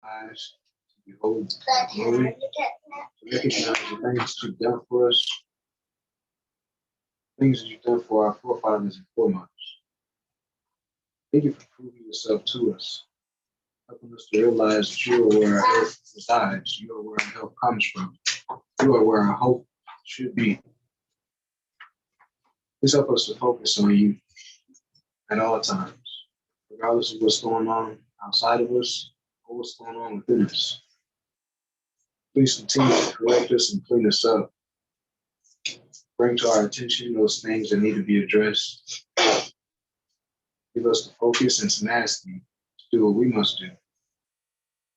eyes to behold the glory, to recognize the things that you've done for us, things that you've done for our forefathers and foremothers. Thank you for proving yourself to us, helping us to realize that you are where our help resides, you are where our help comes from, you are where our hope should be. Please help us to focus on you at all times, regardless of what's going on outside of us or what's going on within us. Please continue to correct us and clean us up. Bring to our attention those things that need to be addressed. Give us the focus and tenacity to do what we must do,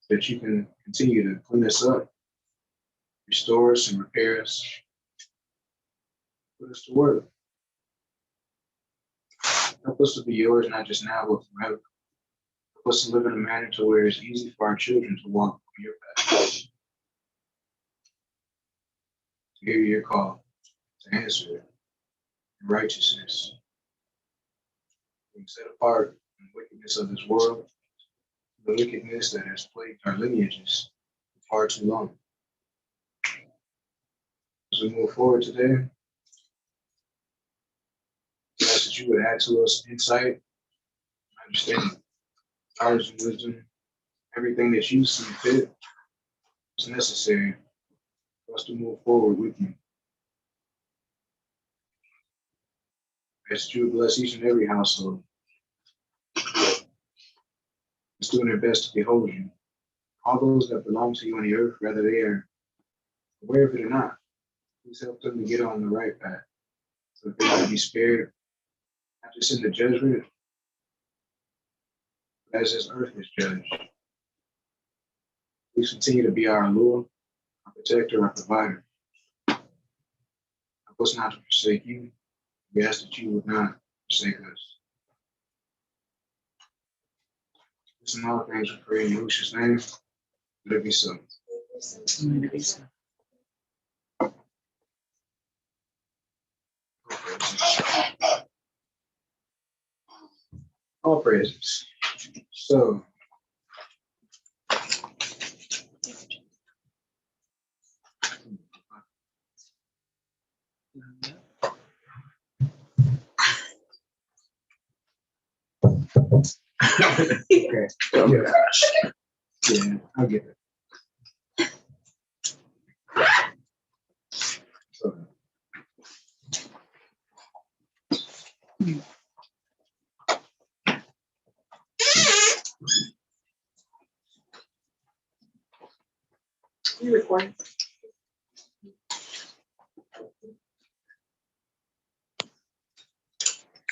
so that you can continue to clean us up, restore us and repair us, put us to work. Help us to be yours, not just now, but forever. Help us to live in a manner to where it's easy for our children to walk on your path, to hear your call, to answer it in righteousness, being set apart from the wickedness of this world, the wickedness that has plagued our lineages for far too long. As we move forward today, I ask that you would add to us insight, understanding, knowledge, and wisdom, everything that you see fit is necessary for us to move forward with you. I ask that you would bless each and every household that's doing their best to behold you. All those that belong to you on the earth, whether they are aware of it or not, please help them to get on the right path so that they might be spared, not just in the judgment, but as this earth is judged. Please continue to be our Lord, our protector, our provider. Help us not to forsake you. We ask that you would not forsake us. This and all things we pray in Yahushua's name. Let it be so. All praises. So, okay. Yeah, I get it. So, You recording?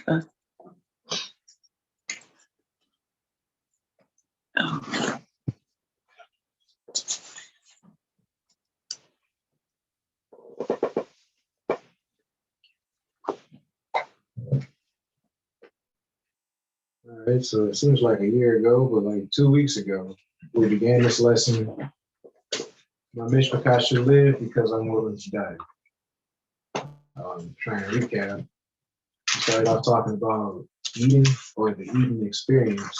Oh. all right, so it seems like a year ago, but like 2 weeks ago, we began this lesson. My Mishpacha should live because I'm willing to die. Trying to recap, we started off talking about Eden or the Eden experience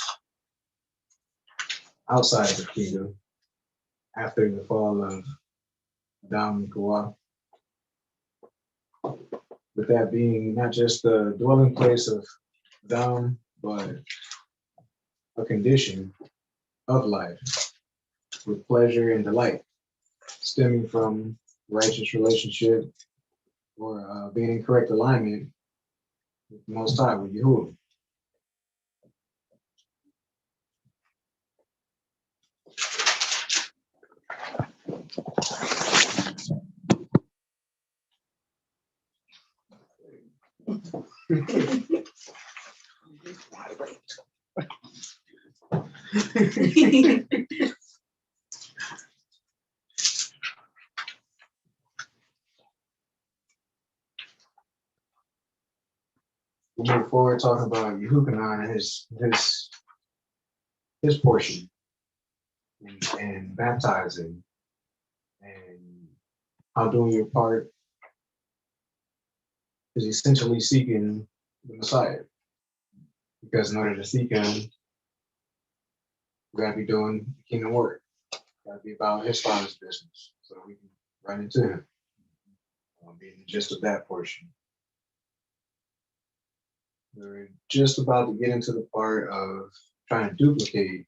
outside of the kingdom after the fall of Adam and Hawa. With that being not just the dwelling place of Adam, but a condition of life with pleasure and delight stemming from righteous relationship or being in correct alignment with the Most High, with Yahuwah. We'll move forward talking about Yehukanan and his portion and baptizing and how doing your part is essentially seeking the Messiah. Because in order to seek him, we gotta be doing the kingdom work. Gotta be about his father's business so we can run into him. Being the gist of that portion. We're just about to get into the part of trying to duplicate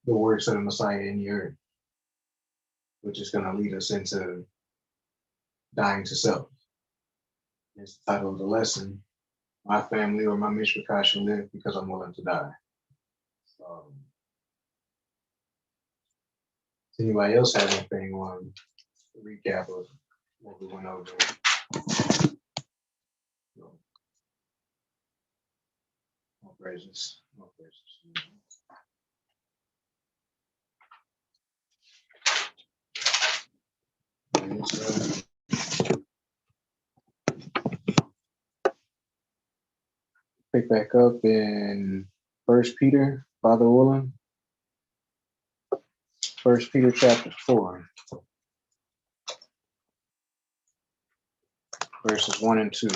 the works of the Messiah in the earth, which is going to lead us into dying to self. It's the title of the lesson. My family or my Mishpacha shall live because I'm willing to die. Does anybody else have anything on the recap of what we went over? No. More praises. More praises. Pick back up in 1 Peter, Father Willen. 1 Peter chapter 4, verses 1 and 2.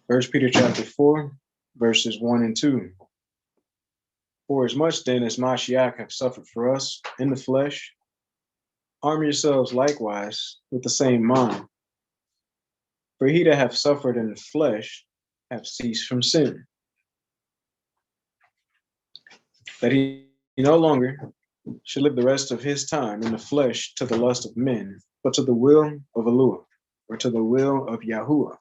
First Peter chapter 4, verses 1 and 2. For as much then as Mashiach have suffered for us in the flesh, arm yourselves likewise with the same mind. For he that hath suffered in the flesh hath ceased from sin, that he no longer should live the rest of his time in the flesh to the lust of men, but to the will of Elohim, or to the will of Yahuwah.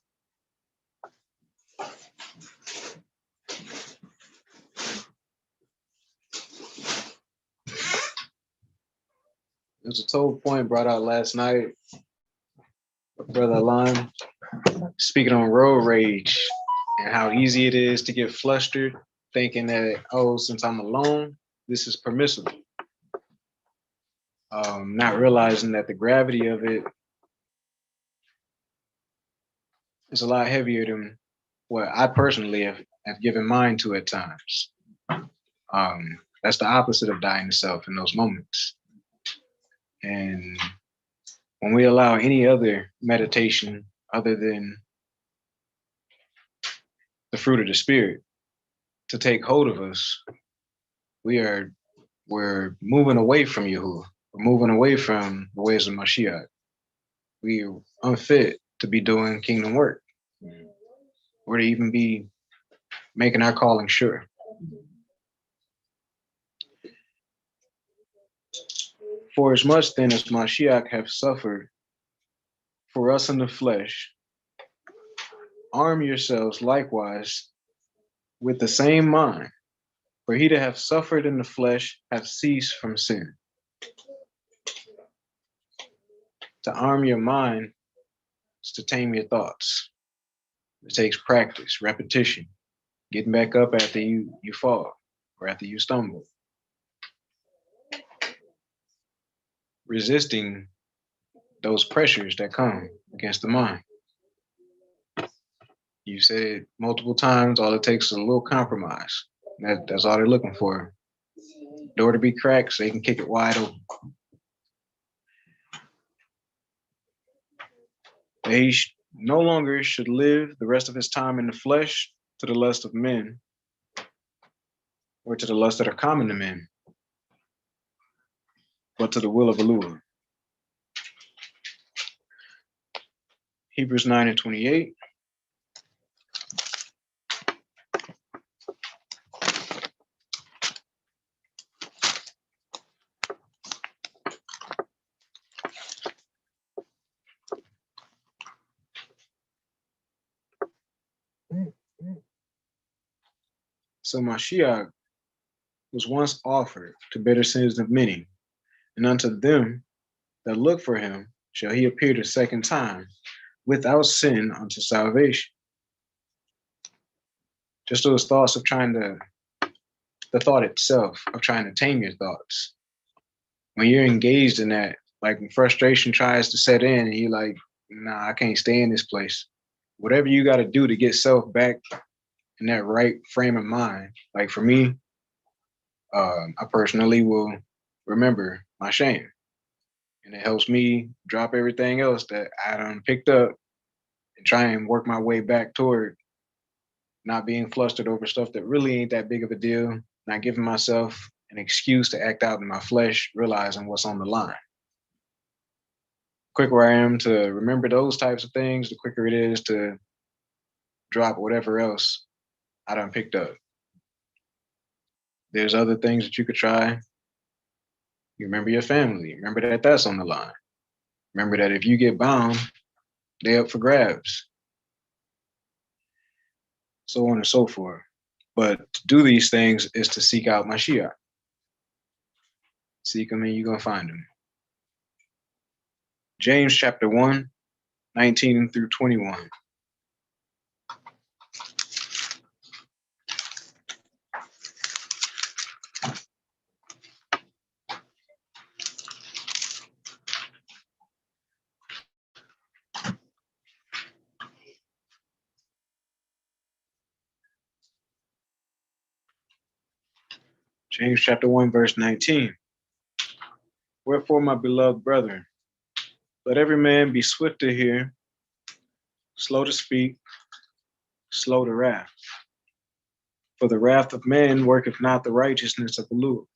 There's a total point brought out last night, Brother Alon, speaking on road rage and how easy it is to get flustered, thinking that, oh, since I'm alone, this is permissible. Not realizing that the gravity of it is a lot heavier than what I personally have given mind to at times. That's the opposite of dying to self in those moments. And when we allow any other meditation other than the fruit of the spirit to take hold of us, we're moving away from Yahuwah. We're moving away from the ways of Mashiach. We are unfit to be doing kingdom work, or to even be making our calling sure. For as much then as Mashiach have suffered for us in the flesh, arm yourselves likewise with the same mind. For he that hath suffered in the flesh hath ceased from sin. To arm your mind is to tame your thoughts. It takes practice, repetition, getting back up after you fall or after you stumble. Resisting those pressures that come against the mind. You said it multiple times, all it takes is a little compromise. That's all they're looking for. Door to be cracked so they can kick it wide open. They no longer should live the rest of his time in the flesh to the lust of men, or to the lusts that are common to men, but to the will of Elohim. Hebrews 9 and 28. So Mashiach was once offered to bear the sins of many, and unto them that look for him shall he appear the second time without sin unto salvation. Just those thoughts of the thought itself of trying to tame your thoughts. When you're engaged in that, like when frustration tries to set in and you're like, nah, I can't stay in this place. Whatever you got to do to get self back in that right frame of mind. Like for me, I personally will remember my shame. And it helps me drop everything else that I done picked up and try and work my way back toward not being flustered over stuff that really ain't that big of a deal, not giving myself an excuse to act out in my flesh, realizing what's on the line. The quicker I am to remember those types of things, the quicker it is to drop whatever else I done picked up. There's other things that you could try. You remember your family. Remember that that's on the line. Remember that if you get bound, they up for grabs. So on and so forth. But to do these things is to seek out Mashiach. Seek him and you're going to find him. James chapter 1, 19 through 21. James chapter 1, verse 19. Wherefore, my beloved brethren, let every man be swift to hear, slow to speak, slow to wrath. For the wrath of man worketh not the righteousness of the Lord.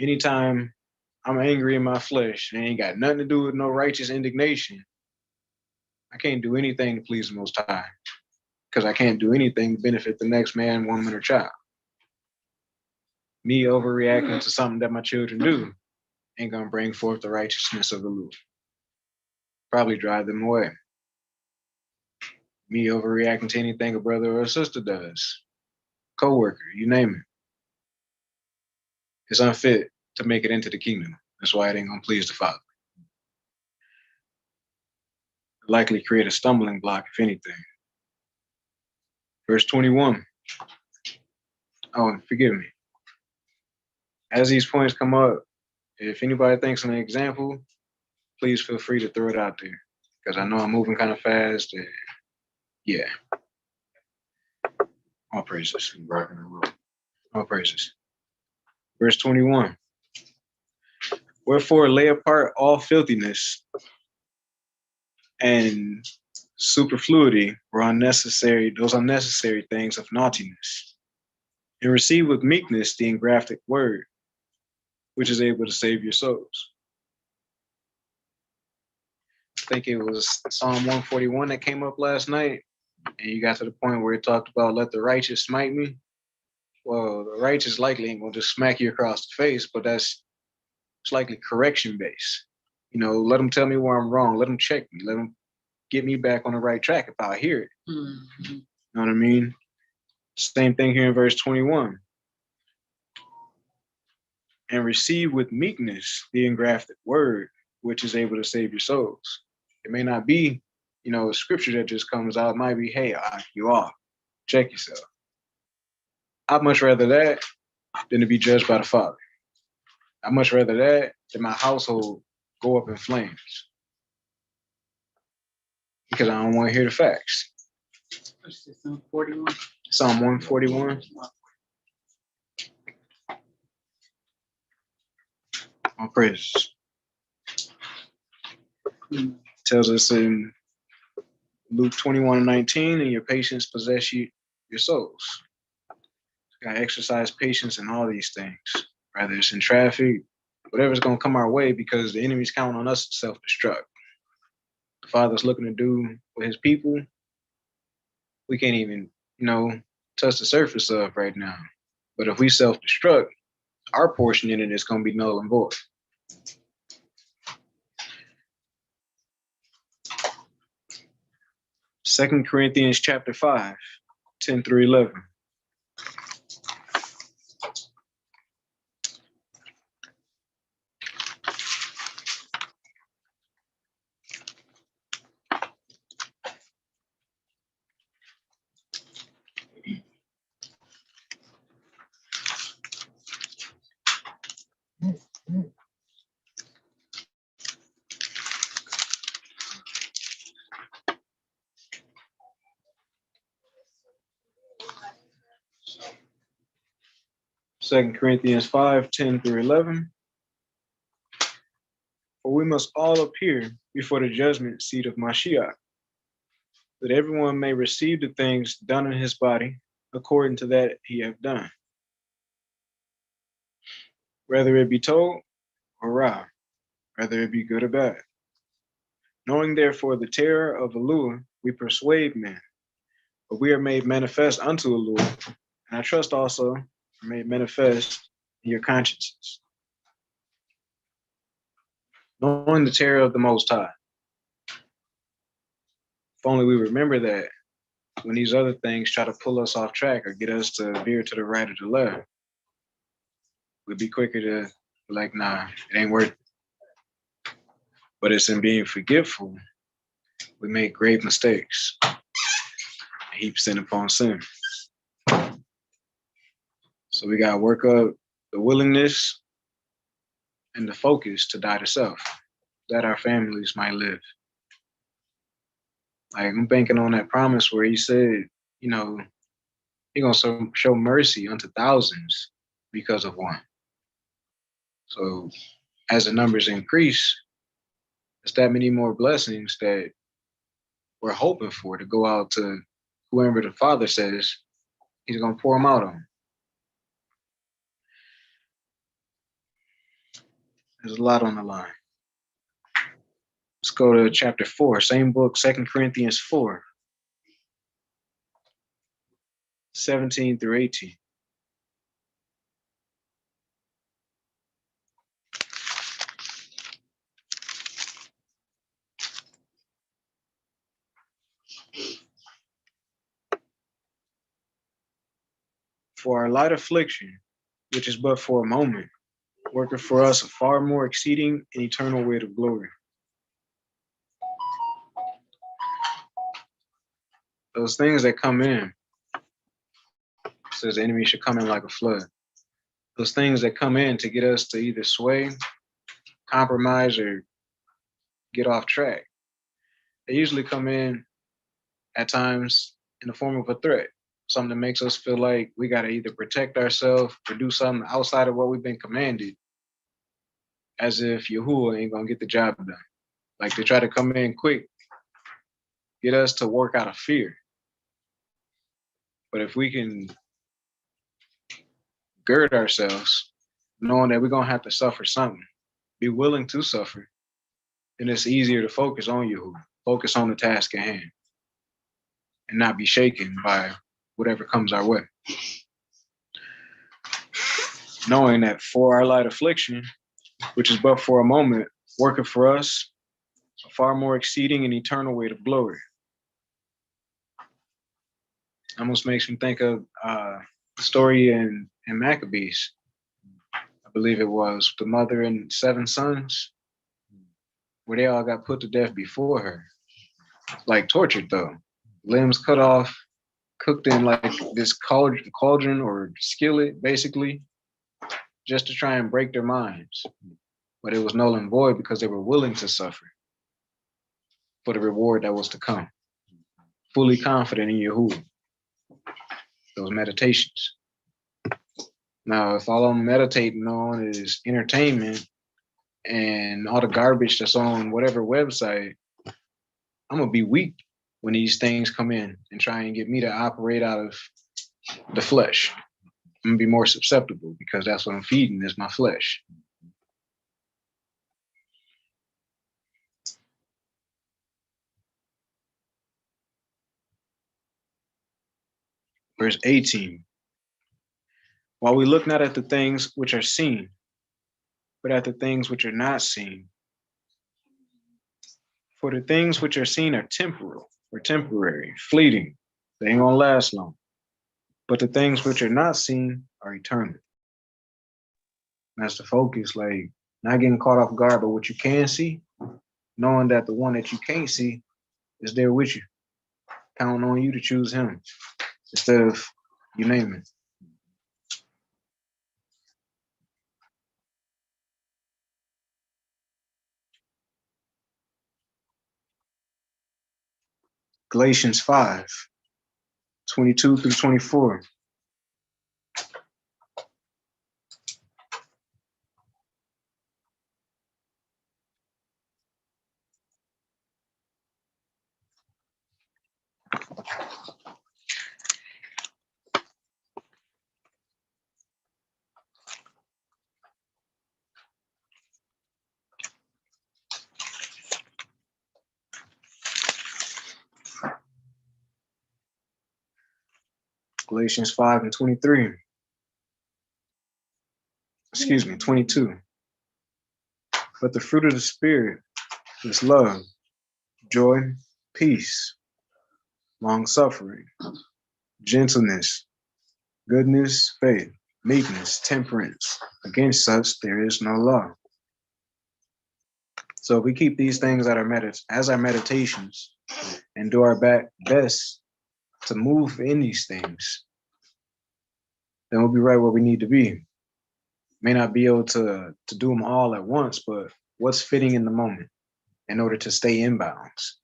Anytime I'm angry in my flesh, and ain't got nothing to do with no righteous indignation, I can't do anything to please the Most High, because I can't do anything to benefit the next man, woman, or child. Me overreacting to something that my children do ain't gonna bring forth the righteousness of the Lord. Probably drive them away. Me overreacting to anything a brother or a sister does, co-worker, you name it. It's unfit to make it into the kingdom. That's why it ain't gonna please the Father. Likely create a stumbling block, if anything. Verse 21. Oh, forgive me. As these points come up, if anybody thinks of an example, please feel free to throw it out there. Because I know I'm moving kind of fast. And yeah. All praises. All praises. Verse 21. Wherefore lay apart all filthiness and superfluity or those unnecessary things of naughtiness, and receive with meekness the engrafted word, which is able to save your souls. I think it was Psalm 141 that came up last night, and you got to the point where it talked about let the righteous smite me. Well, the righteous likely ain't gonna just smack you across the face, but it's likely correction based. You know, let them tell me where I'm wrong. Let them check me. Let them get me back on the right track if I hear it. Mm-hmm. You know what I mean? Same thing here in verse 21. And receive with meekness the engrafted word, which is able to save your souls. It may not be, a scripture that just comes out. It might be, hey, you off. Check yourself. I'd much rather that than to be judged by the Father. I'd much rather that than my household go up in flames. Because I don't want to hear the facts. Psalm 41. Psalm 141. All praises. Tells us in Luke 21:19, and your patience possess your souls. You gotta exercise patience in all these things, whether it's in traffic, whatever's gonna come our way, because the enemy's counting on us to self-destruct. The Father's looking to do with his people, we can't even, touch the surface of right now. But if we self-destruct, our portion in it is gonna be null and void. Second Corinthians chapter 5, 10 through 11. 2 Corinthians 5:10-11. For we must all appear before the judgment seat of Mashiach, that everyone may receive the things done in his body according to that he hath done, whether it be told or ra, whether it be good or bad. Knowing therefore the terror of Elua, we persuade men, but we are made manifest unto Elua, and I trust also are made manifest in your consciences. Knowing the terror of the Most High. If only we remember that when these other things try to pull us off track or get us to veer to the right or the left, we'd be quicker to be like, nah, it ain't worth it. But it's in being forgetful, we make grave mistakes and heap sin upon sin. So we got to work up the willingness and the focus to die to self, that our families might live. Like, I'm banking on that promise where he said, you know, he's going to show mercy unto thousands because of one. So as the numbers increase, it's that many more blessings that we're hoping for to go out to whoever the Father says he's going to pour them out on. There's a lot on the line. Let's go to chapter 4, same book, 2 Corinthians 4, 17-18. For our light affliction, which is but for a moment, worketh for us a far more exceeding and eternal weight of glory. Those things that come in, says the enemy should come in like a flood. Those things that come in to get us to either sway, compromise, or get off track, they usually come in at times in the form of a threat, something that makes us feel like we got to either protect ourselves or do something outside of what we've been commanded, as if Yahuwah ain't going to get the job done. Like, they try to come in quick, get us to work out of fear. But if we can gird ourselves, knowing that we're going to have to suffer something, be willing to suffer, then it's easier to focus on Yahuwah, focus on the task at hand, and not be shaken by whatever comes our way. Knowing that for our light affliction, which is but for a moment, working for us a far more exceeding and eternal weight of glory. Almost makes me think of the story in Maccabees. I believe it was the mother and 7 sons, where they all got put to death before her. Like tortured though. Limbs cut off, cooked in like this cauldron or skillet, basically, just to try and break their minds. But it was null and void because they were willing to suffer for the reward that was to come. Fully confident in Yahuwah. Those meditations. Now, if all I'm meditating on is entertainment and all the garbage that's on whatever website, I'm going to be weak when these things come in and try and get me to operate out of the flesh. I'm going to be more susceptible because that's what I'm feeding is my flesh. Verse 18. While we look not at the things which are seen, but at the things which are not seen. For the things which are seen are temporal or temporary, fleeting. They ain't gonna last long. But the things which are not seen are eternal. That's the focus, like not getting caught off guard by what you can see, knowing that the one that you can't see is there with you, counting on you to choose him instead of you name it. Galatians 5, 22-24. Galatians 5:23. Excuse me, 22. But the fruit of the Spirit is love, joy, peace, long-suffering, gentleness, goodness, faith, meekness, temperance. Against such there is no law. So if we keep these things as our meditations and do our best to move in these things, then we'll be right where we need to be. May not be able to do them all at once, but what's fitting in the moment in order to stay in bounds.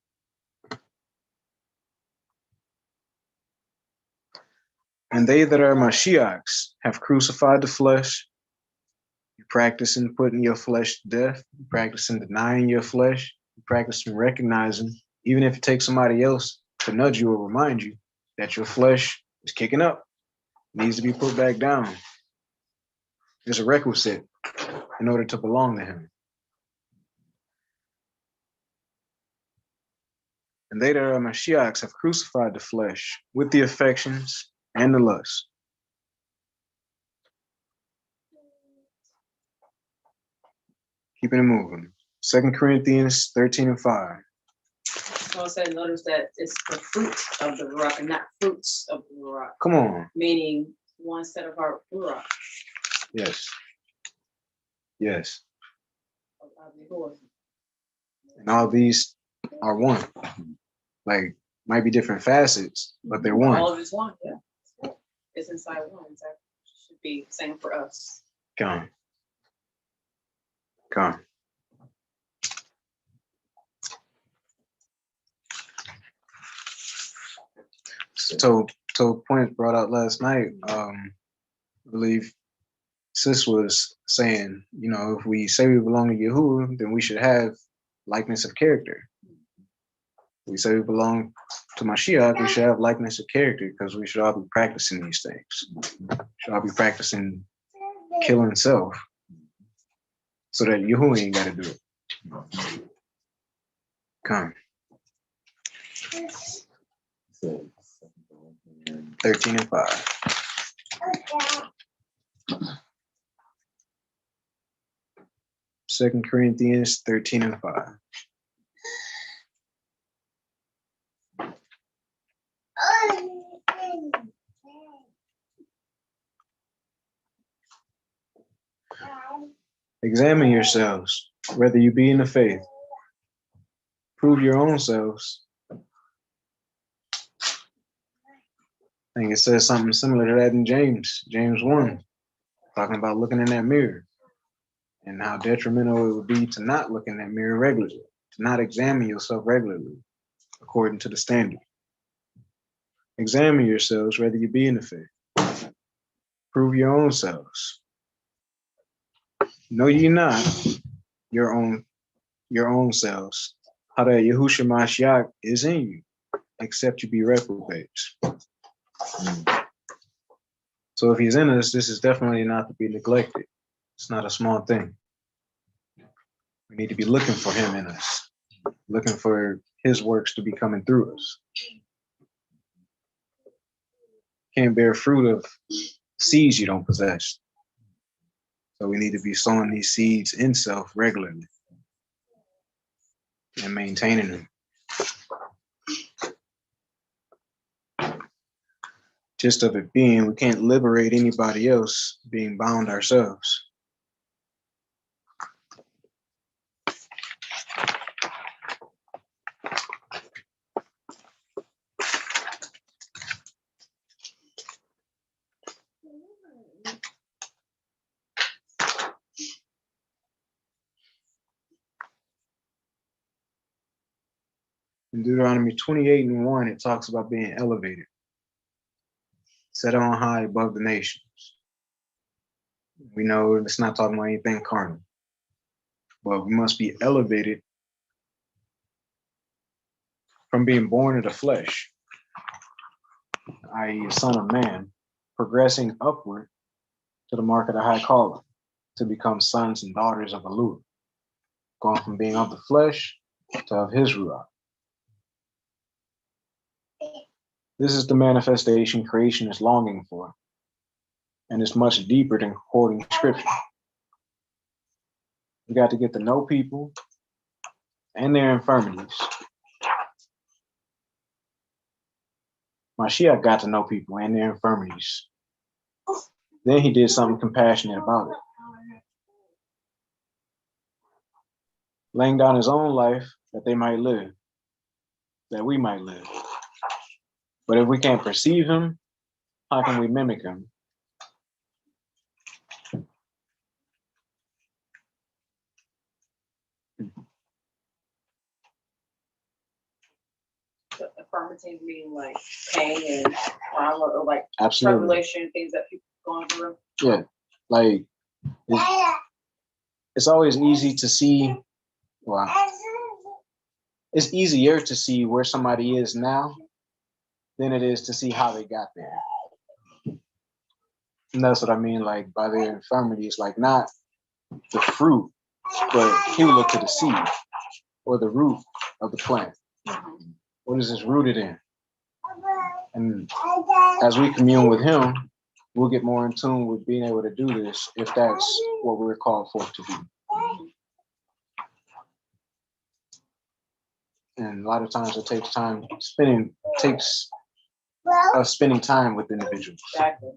And they that are Mashiachs have crucified the flesh. You practicing putting your flesh to death. You practicing denying your flesh. You practicing recognizing, even if it takes somebody else to nudge you or remind you that your flesh is kicking up, needs to be put back down. There's a requisite in order to belong to him. And they that are Mashiachs have crucified the flesh with the affections and the lust. Keeping it moving. 2 Corinthians 13:5. So I said, notice that it's the fruits of the Ruach and not fruits of the Ruach. Come on. Meaning one set of our Ruach. Yes. Yes. Of the Lord. And all these are one. Like, might be different facets, but they're one. All of it's one, yeah. It's inside one. Exactly. Should be the same for us. Come. So point brought out last night, I believe Sis was saying, if we say we belong to Yahuwah, then we should have likeness of character. If we say we belong to Mashiach, we should have likeness of character because we should all be practicing these things. We should all be practicing killing self so that Yahuwah ain't got to do it. Come. 13:5. Second Corinthians 13:5. Examine yourselves, whether you be in the faith. Prove your own selves. I think it says something similar to that in James 1, talking about looking in that mirror and how detrimental it would be to not look in that mirror regularly, to not examine yourself regularly according to the standard. Examine yourselves, whether you be in the faith. Prove your own selves. Know ye not your own selves, how that Yahushua Mashiach is in you, except you be reprobates. So if he's in us, this is definitely not to be neglected. It's not a small thing. We need to be looking for him in us, looking for his works to be coming through us. Can't bear fruit of seeds you don't possess. So we need to be sowing these seeds in self regularly and maintaining them. Gist of it being, we can't liberate anybody else being bound ourselves. In Deuteronomy 28:1, it talks about being elevated, set on high above the nations. We know it's not talking about anything carnal, but we must be elevated from being born of the flesh i.e., a son of man, progressing upward to the mark of the high calling, to become sons and daughters of Elu, going from being of the flesh to of his Ruach. This is the manifestation creation is longing for, and it's much deeper than quoting scripture. We got to get to know people and their infirmities. Mashiach got to know people and their infirmities. Then he did something compassionate about it, laying down his own life that they might live, that we might live. But if we can't perceive him, how can we mimic him? Affirmative meaning like pain and trauma or like Absolutely. tribulation, things that people going through. Yeah, like it's always easy to see. Well, it's easier to see where somebody is now than it is to see how they got there. And that's what I mean, like by their infirmities, like not the fruit, but he would look to the seed or the root of the plant. What is this rooted in? And as we commune with him, we'll get more in tune with being able to do this if that's what we're called for to do. And a lot of times it takes time spending time with individuals, Exactly.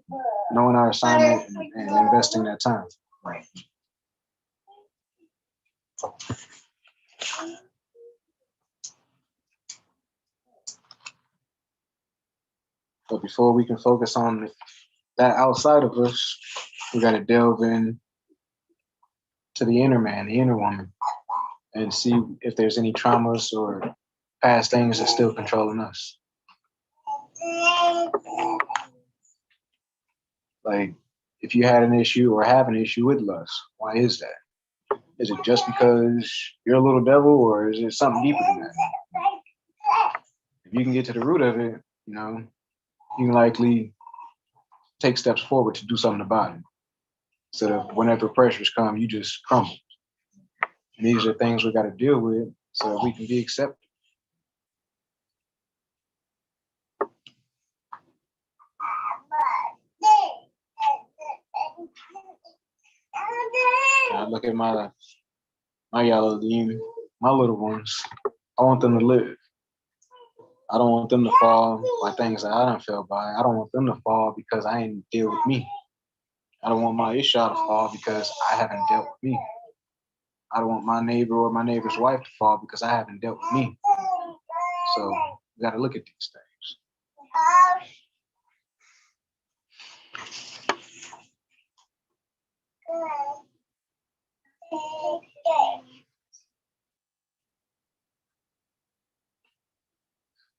knowing our assignment and investing that time. Right. But before we can focus on that outside of us, we got to delve in to the inner man, the inner woman, and see if there's any traumas or past things that's still controlling us. Like, if you had an issue or have an issue with lust, why is that? Is it just because you're a little devil, or is it something deeper than that? If you can get to the root of it, you know, you can likely take steps forward to do something about it. Instead of whenever pressures come, you just crumble. And these are things we got to deal with so that we can be accepted. I look at my Yaladim, my little ones. I want them to live. I don't want them to fall by things that I don't feel by. I don't want them to fall because I ain't deal with me. I don't want my Isha to fall because I haven't dealt with me. I don't want my neighbor or my neighbor's wife to fall because I haven't dealt with me. So we got to look at these things.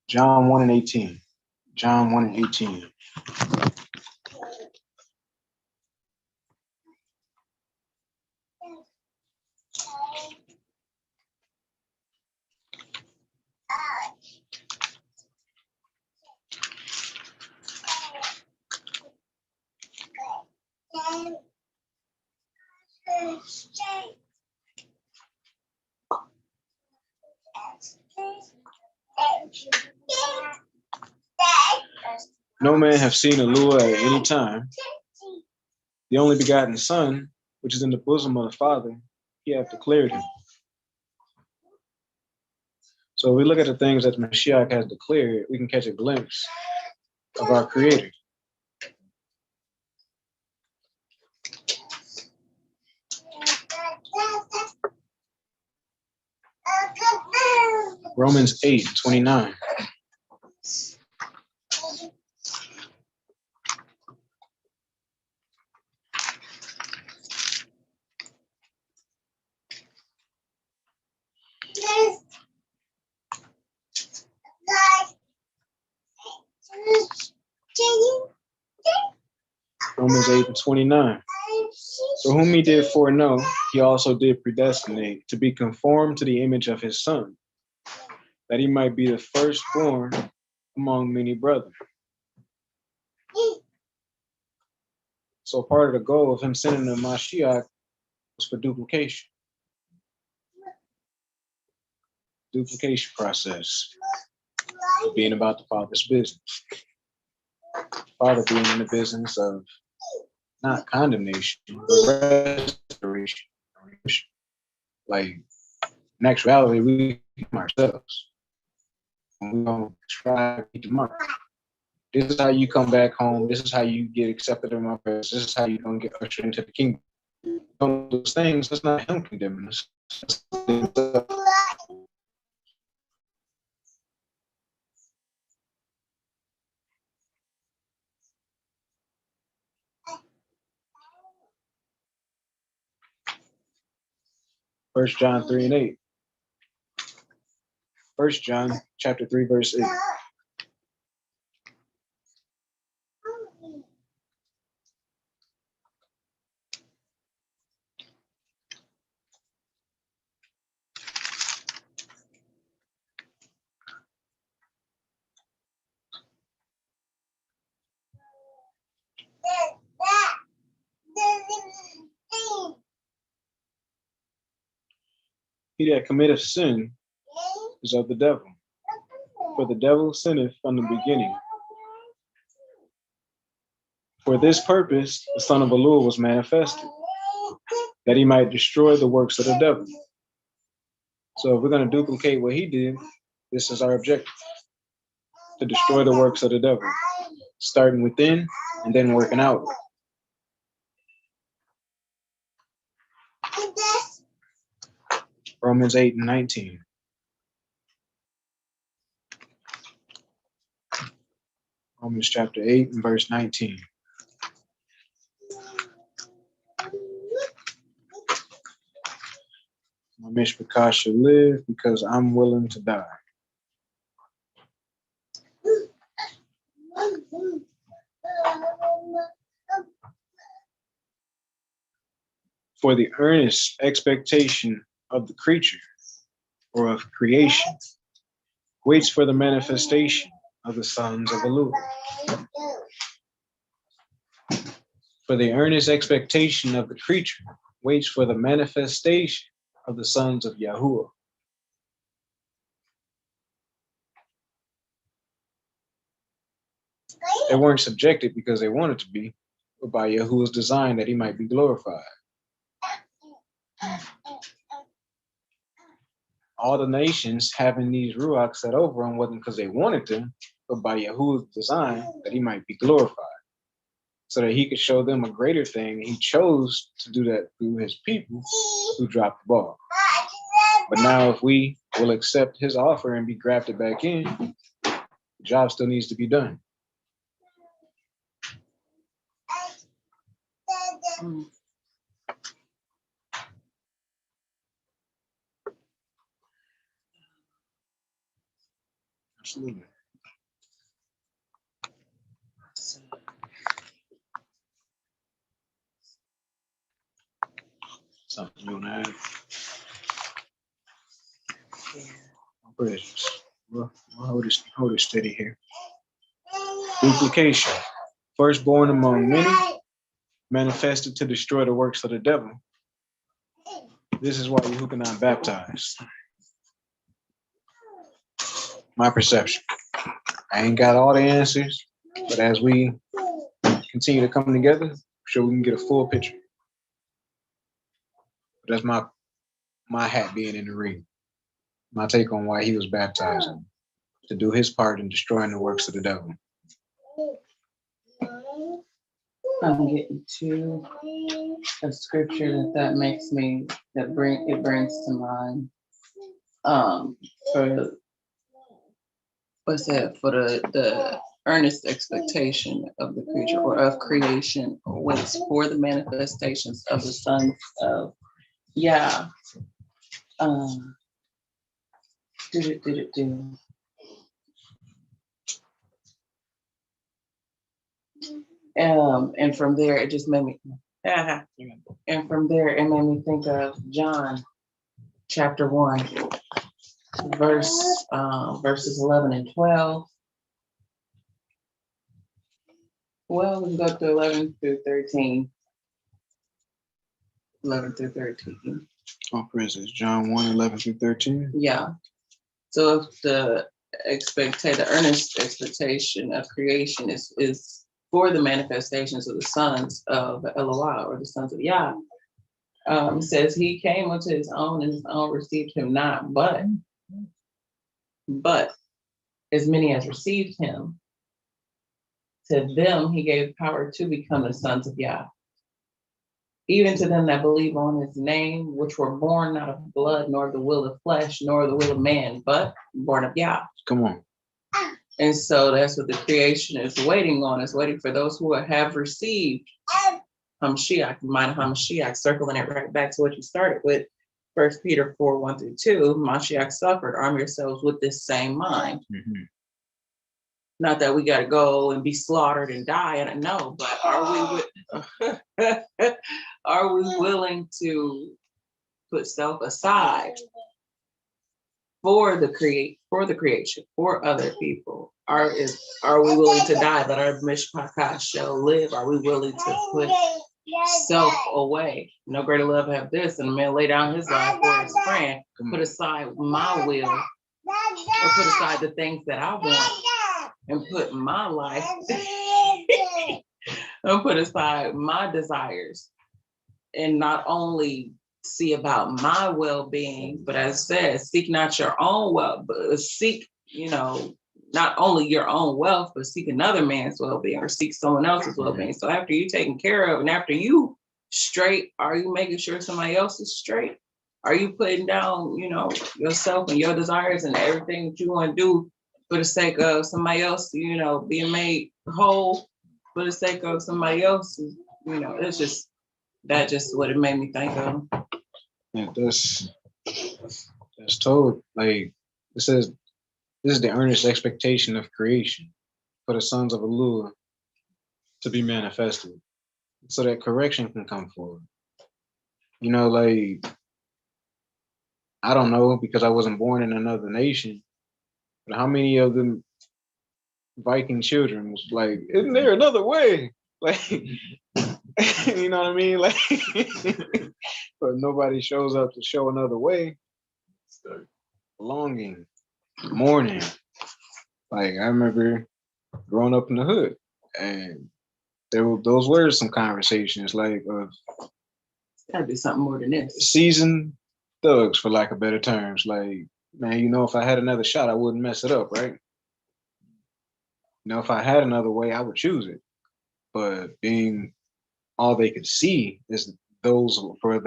John 1 and 18. John 1 and 18. No man have seen Elua at any time. The only begotten Son, which is in the bosom of the Father, he hath declared him. So if we look at the things that the Mashiach has declared, we can catch a glimpse of our Creator. Romans 8:29. Romans 8:29. For whom he did foreknow, he also did predestinate to be conformed to the image of his Son, that he might be the firstborn among many brethren. So part of the goal of him sending the Mashiach was for duplication. Duplication process. Being about the Father's business. Father being in the business of not condemnation, but restoration. Like, in actuality, we ourselves. We don't try to beat them up. This is how you come back home. This is how you get accepted in my presence. This is how you're going to get ushered into the kingdom. Those things, that's not him condemning us. First John 3 and 8. First John chapter 3, verse 8. He that committeth sin is of the devil. For the devil sinneth from the beginning. For this purpose, the Son of Elul was manifested, that he might destroy the works of the devil. So if we're going to duplicate what he did, this is our objective, to destroy the works of the devil, starting within and then working out. Romans 8 and 19. Romans chapter 8 and verse 19. My Mishpacha shall live because I'm willing to die. For the earnest expectation of the creature, or of creation, waits for the manifestation of the sons of Elul. For the earnest expectation of the creature waits for the manifestation of the sons of Yahuwah. They weren't subjected because they wanted to be, but by Yahuwah's design that he might be glorified. All the nations having these ruachs set over them wasn't because they wanted them, but by Yahuwah's design that he might be glorified, so that he could show them a greater thing. He chose to do that through his people who dropped the ball. But now if we will accept his offer and be grafted back in, the job still needs to be done. Absolutely. Something you want to add? Bridges. We'll hold it steady here. Duplication. Firstborn among many, manifested to destroy the works of the devil. This is why Yahuwah cannot baptize. My perception. I ain't got all the answers, but as we continue to come together, I'm sure we can get a full picture. But that's my hat being in the ring. My take on why he was baptizing, to do his part in destroying the works of the devil. I'm getting to a scripture that brings to mind. For what's that? For the earnest expectation of the creature or of creation waits for the manifestations of the sons of Yah. And from there, it just made me, and from there, it made me think of John chapter 1, verses 11 and 12, Well, we can go to 11 through 13. 11 through 13. Oh, praises. John 1, 11 through 13. Yeah. So if the earnest expectation of creation is for the manifestations of the sons of Eloah, or the sons of Yah. It says he came unto his own, and his own received him not, but as many as received him, to them he gave power to become the sons of Yah, even to them that believe on his name, which were born not of blood, nor the will of flesh, nor the will of man, but born of Yah. Come on. And so that's what the creation is waiting on. It's waiting for those who have received Hamashiach, mind Hamashiach, circling it right back to what you started with. 1 Peter 4, 1 through 2, Mashiach suffered, arm yourselves with this same mind. Mm-hmm. Not that we got to go and be slaughtered and die, and no, but are we willing to put self aside for the creation, for other people? Are we willing to die that our Mishpacha shall live? Are we willing to put self away? No greater love have this, and a man lay down his life for his friend. Put aside my will, or put aside the things that I want, and put my life, and put aside my desires, and not only see about my well-being, but as it says, seek not your own wealth, but seek, not only your own wealth, but seek another man's well-being, or seek someone else's well-being. So after you taken care of, and after you straight, are you making sure somebody else is straight? Are you putting down, yourself and your desires and everything that you want to do for the sake of somebody else, being made whole for the sake of somebody else? It's just, that's just what it made me think of. Yeah, that's told. Like it says, this is the earnest expectation of creation for the sons of Elua to be manifested, so that correction can come forward. Like I don't know, because I wasn't born in another nation, but how many of them Viking children was like, isn't there another way? Like, you know what I mean? Like, but nobody shows up to show another way. Longing, mourning. Like I remember growing up in the hood, and those were some conversations like It's gotta be something more than this. seasoned thugs, for lack of better terms. Like, man, if I had another shot, I wouldn't mess it up, right? If I had another way, I would choose it. But being all they could see is those for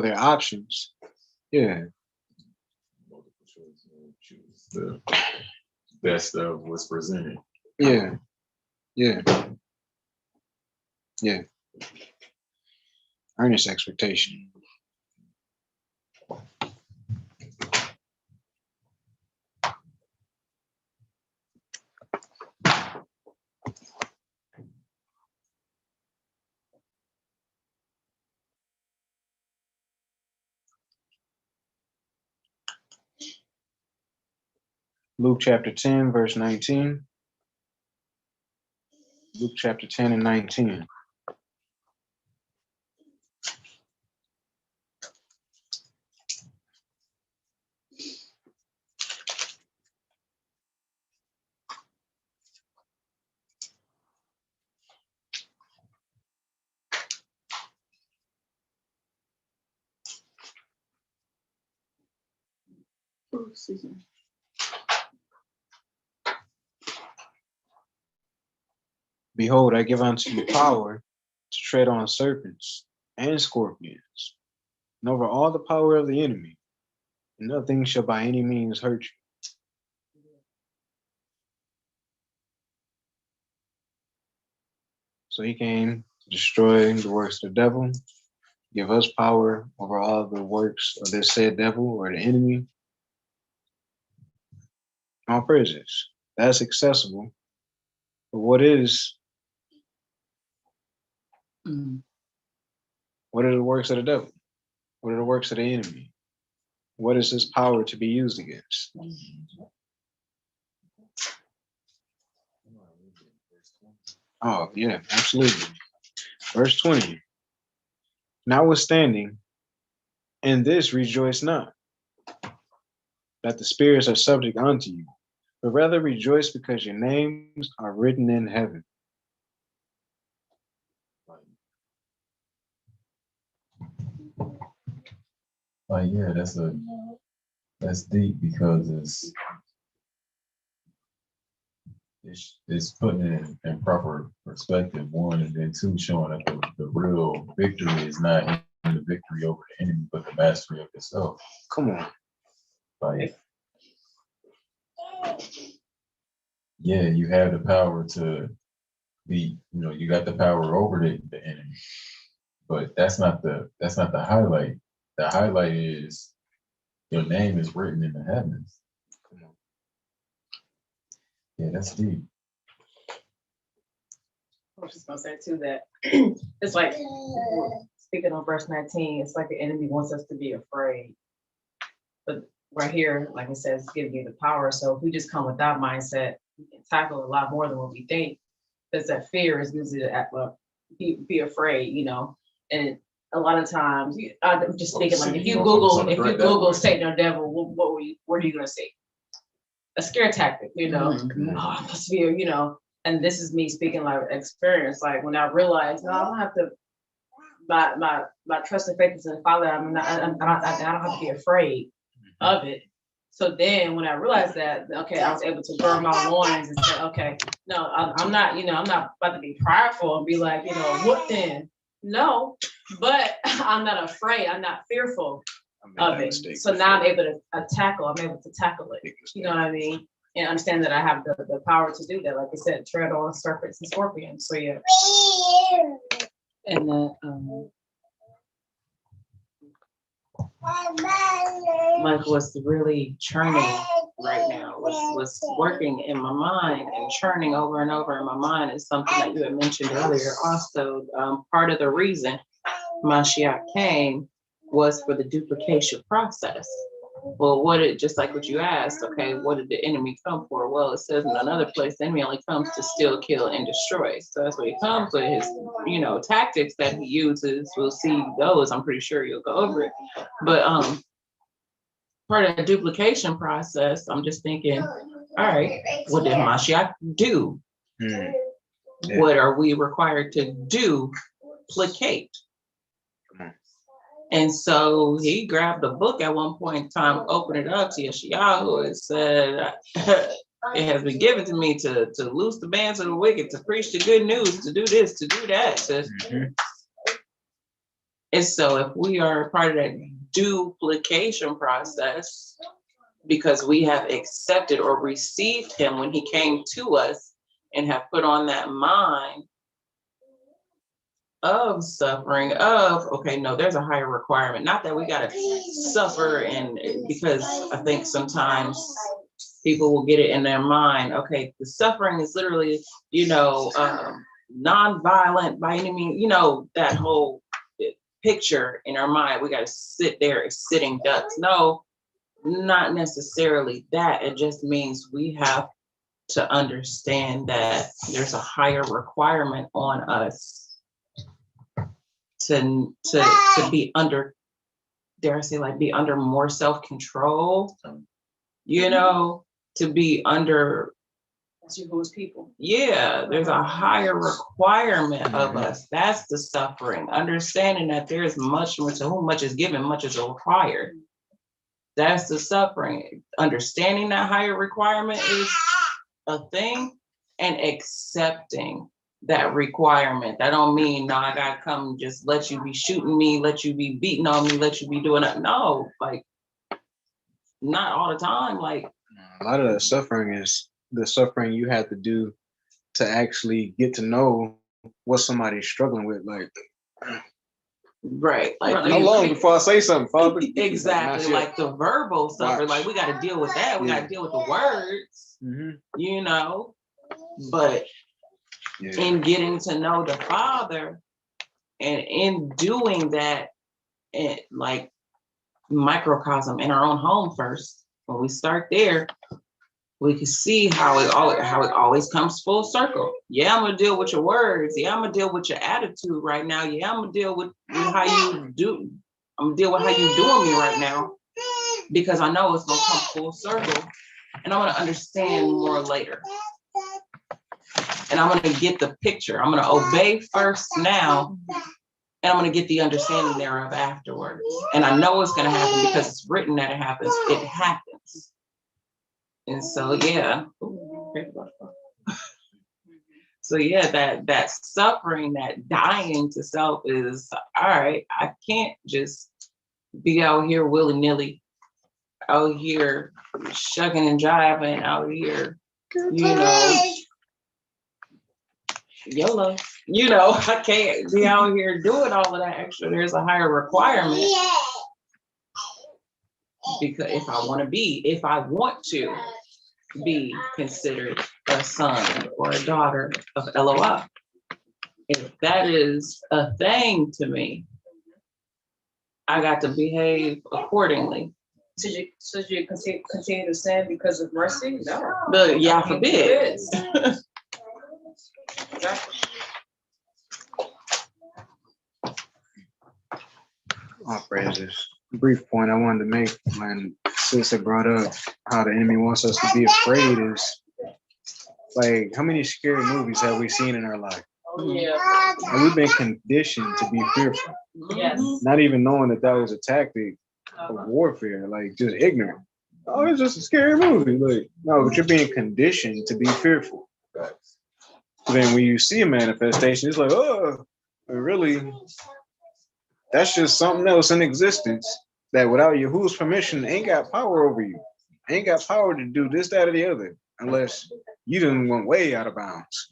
their options. Yeah. Choose the best of what's presented. Yeah. Yeah. Yeah. Earnest expectation. Luke chapter 10, verse 19. Luke chapter 10 and 19. Behold, I give unto you power to tread on serpents and scorpions, and over all the power of the enemy, and nothing shall by any means hurt you. So he came to destroy the works of the devil, give us power over all the works of this said devil or the enemy. All praises. That's accessible. But what are the works of the devil? What are the works of the enemy? What is his power to be used against? Oh, yeah, absolutely. Verse 20. Notwithstanding, in this rejoice not, that the spirits are subject unto you, but rather rejoice because your names are written in heaven. Like, yeah, that's deep because it's putting it in proper perspective, one, and then two, showing that the real victory is not in the victory over the enemy, but the mastery of yourself. Come on. Like, yeah, you have the power to be, you got the power over the enemy, but that's not the highlight. The highlight is your name is written in the heavens. Come on. Yeah, that's deep. I was just gonna say too that it's like speaking on verse 19, it's like the enemy wants us to be afraid. But right here, like it says, giving you the power. So if we just come with that mindset, we can tackle a lot more than what we think. Because that fear is usually to act like be afraid, And a lot of times, I'm just thinking like if you Google Satan or devil, what are you gonna see? A scare tactic, Mhm. Oh, I must fear, And this is me speaking like experience. Like when I realized, no, I don't have to. My trust and faith is in the Father. I don't have to be afraid of it. So then when I realized that, okay, I was able to burn my loins and say, okay, no, I'm not, I'm not about to be prideful and be like, what then? No, but I'm not afraid. I'm not fearful of it. So now I'm able to tackle it. You know what I mean? And understand that I have the power to do that. Like I said, tread on serpents and scorpions. So yeah. And that like what's really churning right now, what's working in my mind and churning over and over in my mind is something that you had mentioned earlier. Also, part of the reason Mashiach came was for the duplication process. Well, just like what you asked, okay, what did the enemy come for? Well, it says in another place, the enemy only comes to steal, kill, and destroy. So that's what he comes with, his, tactics that he uses. We'll see those. I'm pretty sure you'll go over it. But part of the duplication process, I'm just thinking, all right, what did Mashiach do? Yeah. What are we required to duplicate? And so he grabbed a book at one point in time, opened it up to Yeshayahu and said, it has been given to me to loose the bands of the wicked, to preach the good news, to do this, to do that. And so if we are part of that duplication process, because we have accepted or received him when he came to us and have put on that mind of suffering, okay, no, there's a higher requirement. Not that we gotta suffer, and because I think sometimes people will get it in their mind, okay, the suffering is literally, non-violent by any means, that whole picture in our mind. We gotta sit there as sitting ducks. No, not necessarily that. It just means we have to understand that there's a higher requirement on us to be under, dare I say, like be under more self-control, to be under who's people. Yeah, there's a higher requirement of us. That's the suffering. Understanding that there's much more, to whom much is given, much is required. That's the suffering. Understanding that higher requirement is a thing, and accepting that requirement. That don't mean, no, I gotta come just let you be shooting me, let you be beating on me, let you be doing that. No, like not all the time. Like a lot of the suffering is the suffering you have to do to actually get to know what somebody's struggling with. Like, right. Like how long before I say something, Father? Exactly. Like the verbal suffering, like we got to deal with that. We got to deal with the words, but in getting to know the Father and in doing that, and like microcosm in our own home first, when we start there, we can see how it always comes full circle. Yeah, I'm gonna deal with your words. Yeah, I'm gonna deal with your attitude right now. Yeah, I'm gonna deal with how you do. I'm gonna deal with how you doing me right now, because I know it's gonna come full circle, and I'm gonna understand more later. And I'm gonna get the picture. I'm gonna obey first now, and I'm gonna get the understanding thereof afterwards. And I know it's gonna happen because it's written that it happens. It happens. And so yeah. So yeah, that suffering, that dying to self is all right. I can't just be out here willy-nilly, out here shucking and jiving, out here, YOLO. I can't be out here doing all of that extra. There's a higher requirement. Because if I want to be considered a son or a daughter of LOI, if that is a thing to me, I got to behave accordingly. Should you continue to sin because of mercy? No. But yeah, forbid. Exactly. All praises. Brief point I wanted to make when Sister brought up how the enemy wants us to be afraid is like, how many scary movies have we seen in our life? Oh, yeah. And we've been conditioned to be fearful, Yes. not even knowing that was a tactic of warfare, like just ignorant. Oh, it's just a scary movie. Like, no, but you're being conditioned to be fearful. So then when you see a manifestation, it's like, oh, but really, that's just something else in existence that without Yahuwah's permission ain't got power over you. Ain't got power to do this, that, or the other, unless you done went way out of bounds.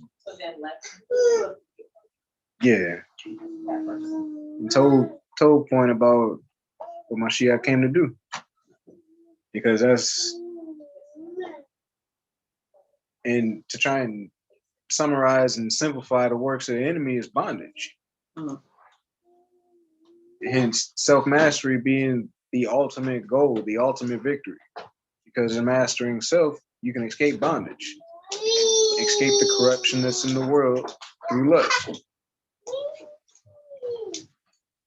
Yeah. And told point about what Mashiach came to do. Because that's, and to try and summarize and simplify the works of the enemy is bondage. Mhm. Hence, self-mastery being the ultimate goal, the ultimate victory. Because in mastering self, you can escape bondage, escape the corruption that's in the world through lust.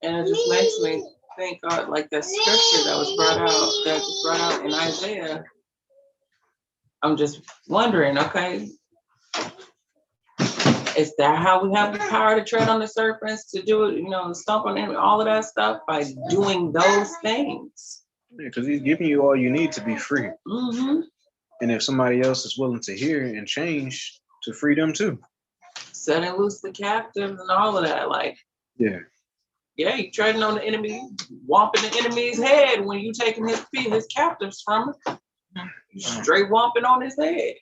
And it just makes me think like that scripture that was brought out in Isaiah. I'm just wondering, okay, is that how we have the power to tread on the serpents, to do it, stomp on them, all of that stuff by doing those things? Because he's giving you all you need to be free. Mm-hmm. And if somebody else is willing to hear and change, to free them too. Setting loose the captives and all of that, like. Yeah. Yeah, you treading on the enemy, whomping the enemy's head when you taking his captives from him. Straight whomping on his head,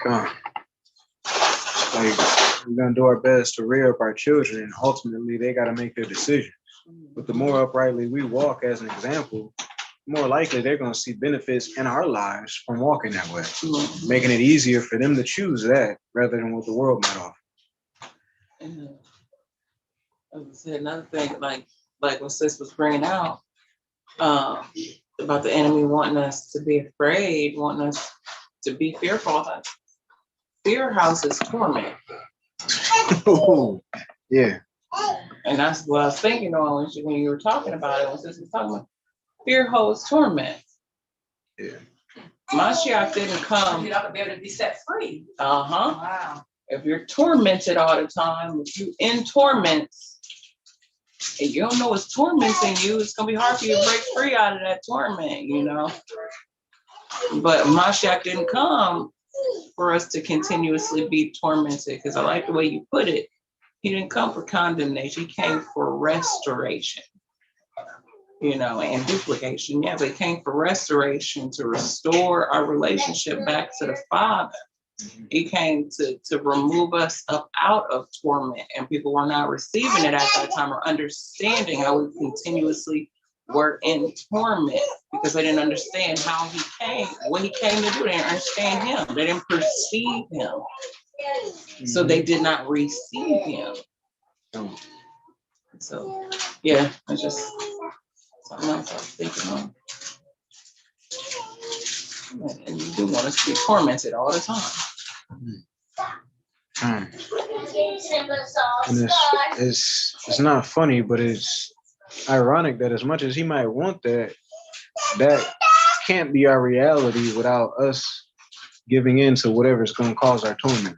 Come on. Like, we're gonna do our best to rear up our children, and ultimately they gotta make their decisions. But the more uprightly we walk as an example, the more likely they're gonna see benefits in our lives from walking that way, making it easier for them to choose that rather than what the world might offer. And as I said, another thing, like what Sis was bringing out about the enemy wanting us to be afraid, wanting us to be fearful. Fear houses torment. Yeah. And that's what I was thinking on when you were talking about it. When Sis was talking about fear holds torment. Yeah. Mashiach didn't come. You're not gonna be able to be set free. Wow. If you're tormented all the time, if you in torments, and you don't know what's tormenting you, it's gonna be hard for you to break free out of that torment, But Mashiach didn't come for us to continuously be tormented, because I like the way you put it. He didn't come for condemnation. He came for restoration, and duplication. Yeah, but he came for restoration, to restore our relationship back to the Father. He came to remove us up out of torment, and people were not receiving it at that time or understanding how we continuously were in torment, because they didn't understand how he came, what he came to do. They didn't understand him. They didn't perceive him. So they did not receive him. So yeah, it's something else I was thinking of. And you do want us to be tormented all the time. And it's not funny, but it's ironic that as much as he might want that, that can't be our reality without us giving in to whatever's going to cause our torment.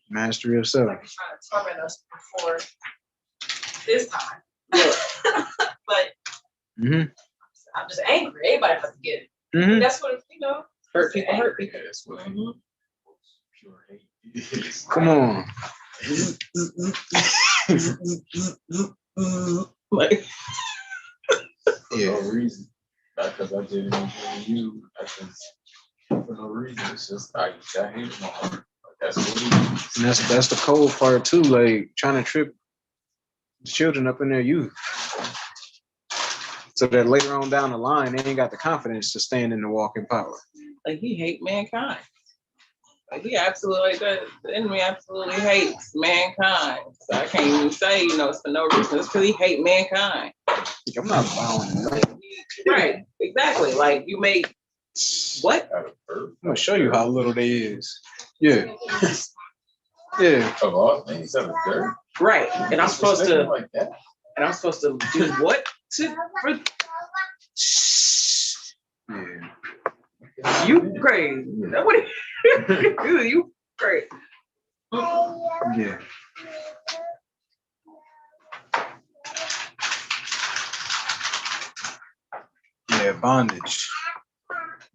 Mastery of self. Like he's trying to torment us before this time. But I'm just angry. Everybody has to get it. That's what, Hurt people hurt people. That's what pure hate is. Come on. Like, For no reason. Not because I did anything to you. I just, for no reason. It's just, I hate my heart. That's what it is. And that's the cold part too, like trying to trip the children up in their youth. So that later on down the line, they ain't got the confidence to stand in the walk in power. like he hate mankind. Like he absolutely does. The enemy absolutely hates mankind. So I can't even say, it's for no reason. It's because he hate mankind. I'm not bowing. Like, right, exactly. Like you made what? I'm gonna show you how little they is. Yeah. Yeah. Of all things, out of dirt. Right. And I'm supposed to like that. and I'm supposed to do what for Yeah. you crazy. That what you crazy. Yeah. Yeah, bondage.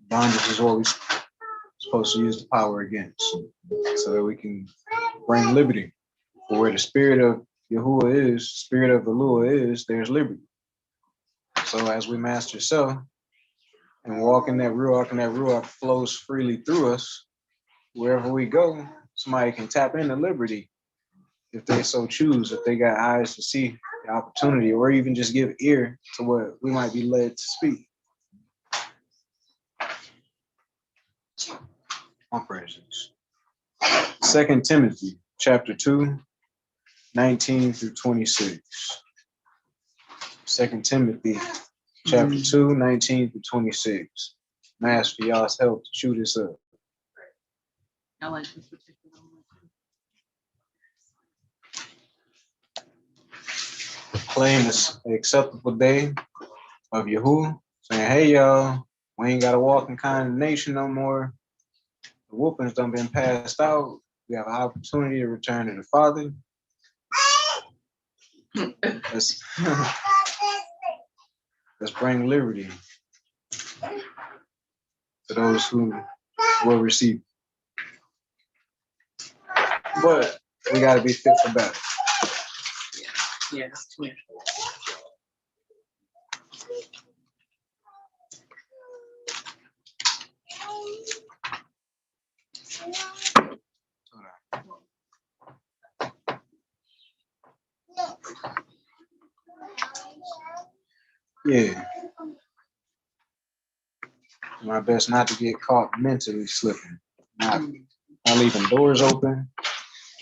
Bondage is what we're supposed to use the power against, so that we can bring liberty. For where the spirit of Yahuwah is, spirit of Elua is, there's liberty. So as we master self and walk in that Ruach, and that Ruach flows freely through us, wherever we go, somebody can tap into liberty if they so choose, if they got eyes to see the opportunity, or even just give ear to what we might be led to speak. All praises. 2 Timothy chapter 2, 19 through 26. 2 Timothy chapter 2, 19 through 26. I'm gonna ask for y'all's help to chew this up. I like this particular one. Claim this acceptable day of Yahuwah, saying, hey y'all, we ain't gotta walk in condemnation no more. The whoopings done been passed out. We have an opportunity to return to the Father. Let's bring liberty to those who will receive. But we gotta be fit for battle. Yeah, that's clear. Yeah. My best not to get caught mentally slipping. Not leaving doors open.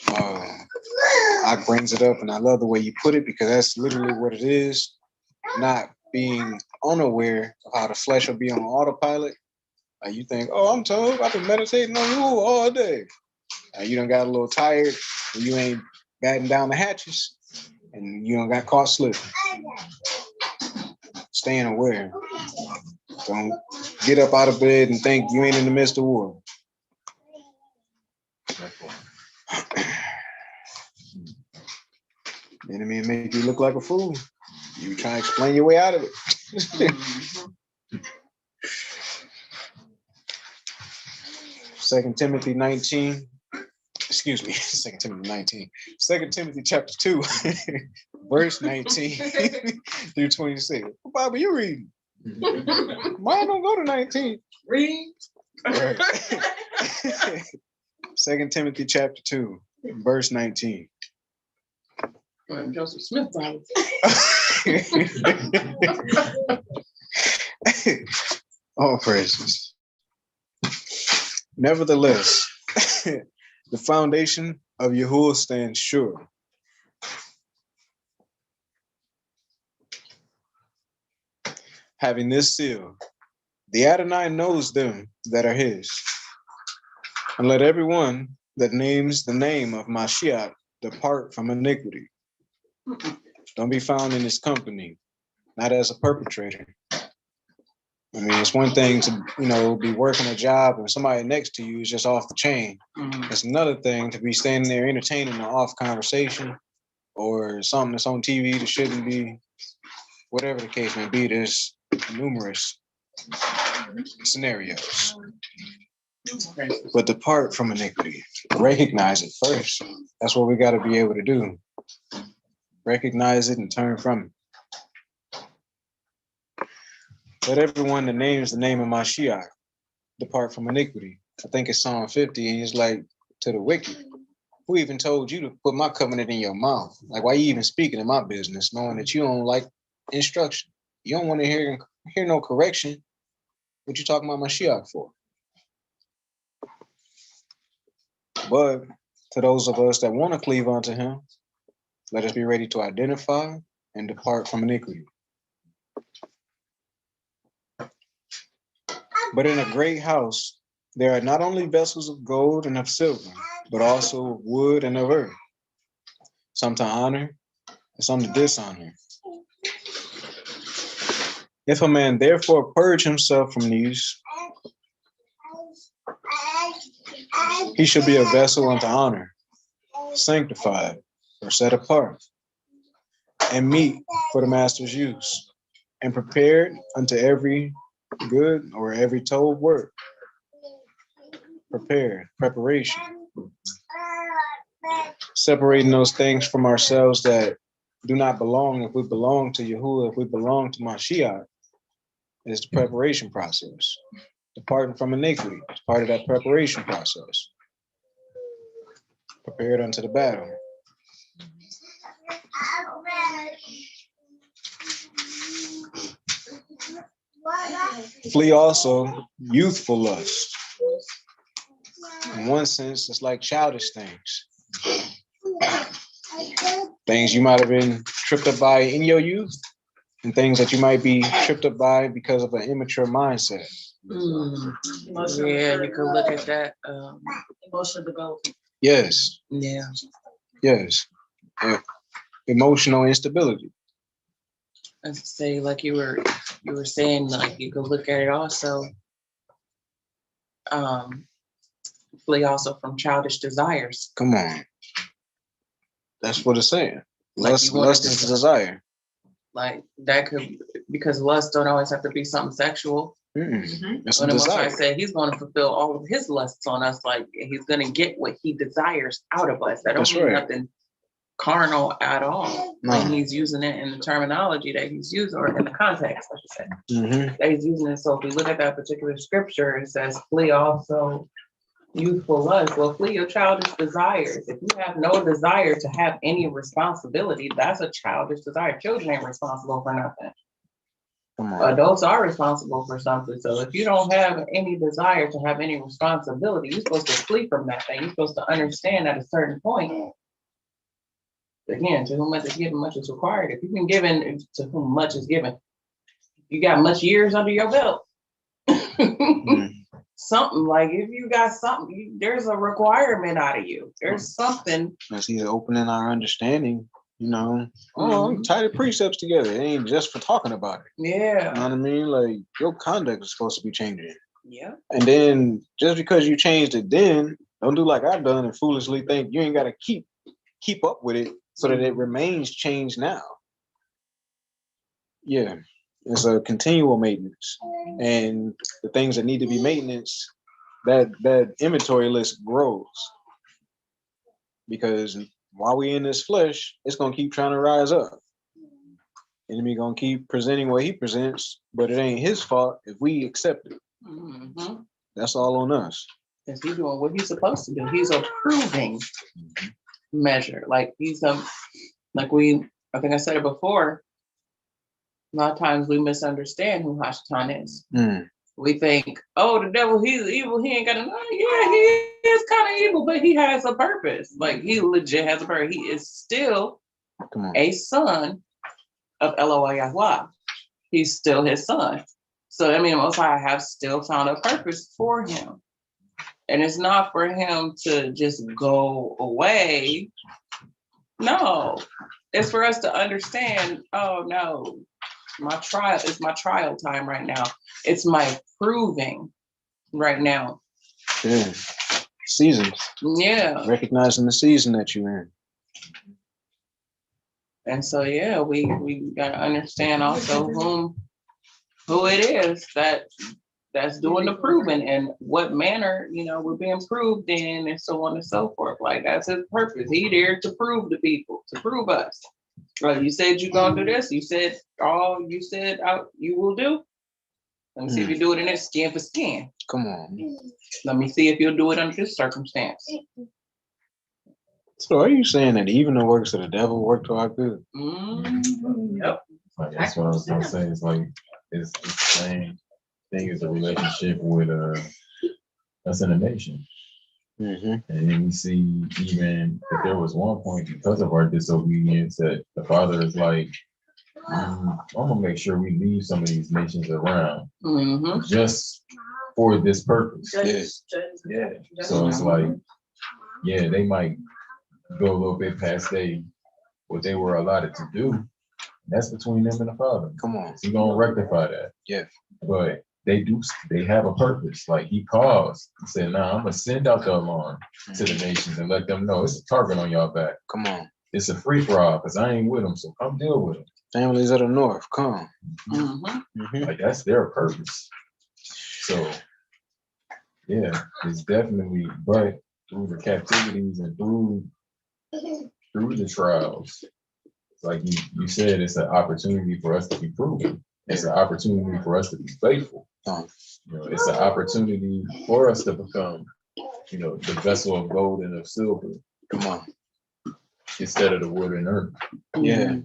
I brings it up, and I love the way you put it, because that's literally what it is. Not being unaware of how the flesh will be on autopilot. Like you think, oh, I'm told I've been meditating on you all day. You done got a little tired, and you ain't batting down the hatches, and you done got caught slipping. Staying aware. Don't get up out of bed and think you ain't in the midst of war. The enemy make you look like a fool. You try to explain your way out of it. 2 Timothy 19. Excuse me, 2 Timothy 19. 2 Timothy chapter 2, verse 19 through 26. What Bible you reading? Mine don't go to 19. read. Right. 2 Timothy chapter 2, verse 19. Joseph Smith Bible. All praises. Nevertheless, the foundation of Yahuwah stands sure, having this seal. The Adonai knows them that are his. And let everyone that names the name of Mashiach depart from iniquity. Don't be found in his company, not as a perpetrator. I mean, it's one thing to, be working a job and somebody next to you is just off the chain. It's another thing to be standing there entertaining an off conversation or something that's on TV that shouldn't be, whatever the case may be. There's numerous scenarios. But depart from iniquity. Recognize it first. That's what we got to be able to do. Recognize it and turn from it. Let everyone that names the name of Mashiach depart from iniquity. I think it's Psalm 50, and he's like, to the wicked, who even told you to put my covenant in your mouth? Like, why you even speaking in my business, knowing that you don't like instruction? You don't want to hear no correction. What you talking about Mashiach for? But to those of us that want to cleave unto him, let us be ready to identify and depart from iniquity. But in a great house, there are not only vessels of gold and of silver, but also of wood and of earth, some to honor and some to dishonor. If a man therefore purge himself from these, he shall be a vessel unto honor, sanctified or set apart, and meet for the master's use, and prepared unto every good or every told work. Preparation. Separating those things from ourselves that do not belong. If we belong to Yahuwah, if we belong to Mashiach, is the preparation process. Departing from iniquity is part of that preparation process. Prepared unto the battle. Flee also youthful lust. In one sense, it's like childish things. Things you might have been tripped up by in your youth, and things that you might be tripped up by because of an immature mindset. Yeah, you could look at that. Emotional development. Yes. Yeah. Yes. Emotional instability. And say, like you were saying, like you could look at it also. Flee also from childish desires. Come on. That's what it's saying. Like Lust is desire. Like that could, because lust don't always have to be something sexual. It's When a the Most desire. High said he's going to fulfill all of his lusts on us, like he's going to get what he desires out of us. That don't That's mean right. nothing carnal at all. No. When he's using it in the terminology that he's using, or in the context, I should say, that he's using it. So if we look at that particular scripture, it says, flee also youthful lust. Well, flee your childish desires. If you have no desire to have any responsibility, that's a childish desire. Children ain't responsible for nothing. Adults are responsible for something. So if you don't have any desire to have any responsibility, you're supposed to flee from that thing. You're supposed to understand at a certain point. Again, to whom much is given, much is required. If you've been given, to whom much is given, you got much years under your belt. Something like if you got something, there's a requirement out of you. There's something. That's either opening our understanding, tie the precepts together. It ain't just for talking about it. Yeah. You know what I mean? Like your conduct is supposed to be changing. Yeah. And then just because you changed it then, don't do like I've done and foolishly think you ain't gotta keep up with it so that it remains changed now. Yeah. It's a continual maintenance. And the things that need to be maintenance, that inventory list grows. Because while we in this flesh, it's gonna keep trying to rise up. Enemy gonna keep presenting what he presents, but it ain't his fault if we accept it. That's all on us. Because he's doing what he's supposed to do. He's approving measure. Like I think I said it before. A lot of times we misunderstand who Hashatan is. We think, oh, the devil, he's evil. He ain't got to know. Yeah, he is kind of evil, but he has a purpose. Like he legit has a purpose. He is still a son of Elohim Yahweh. he's still his son. So I mean, Most High have still found a purpose for him. And it's not for him to just go away. No, it's for us to understand, oh no, it's my trial time right now. It's my proving right now. Yeah. Seasons. Yeah. Recognizing the season that you're in. And so yeah, we gotta understand also who it is that's doing the proving and what manner, we're being proved in and so on and so forth. Like that's his purpose. He there to prove the people, to prove us. Well, you said you're gonna do this. You said you will do. Let me see if you do it in this skin for skin. Come on. Let me see if you'll do it under this circumstance. So are you saying that even the works of the devil work to our good? Yep. Like, that's what I was gonna say. It's like it's the same thing as a relationship with us in a nation. And then we see even if there was one point because of our disobedience that the Father is like, I'm gonna make sure we leave some of these nations around just for this purpose. Yeah. So it's like, yeah, they might go a little bit past what they were allotted to do. That's between them and the Father. Come on. He's gonna rectify that. Yeah. But they have a purpose. Like he calls, he said, nah, I'm gonna send out the alarm to the nations and let them know it's a target on y'all back. Come on. It's a free for all because I ain't with them, so come deal with them. Families of the North, come. Like that's their purpose. So yeah, it's definitely, but through the captivities and through the trials, like you said, it's an opportunity for us to be proven. It's an opportunity for us to be faithful. It's an opportunity for us to become, the vessel of gold and of silver. Come on. Instead of the wood and earth. Yeah.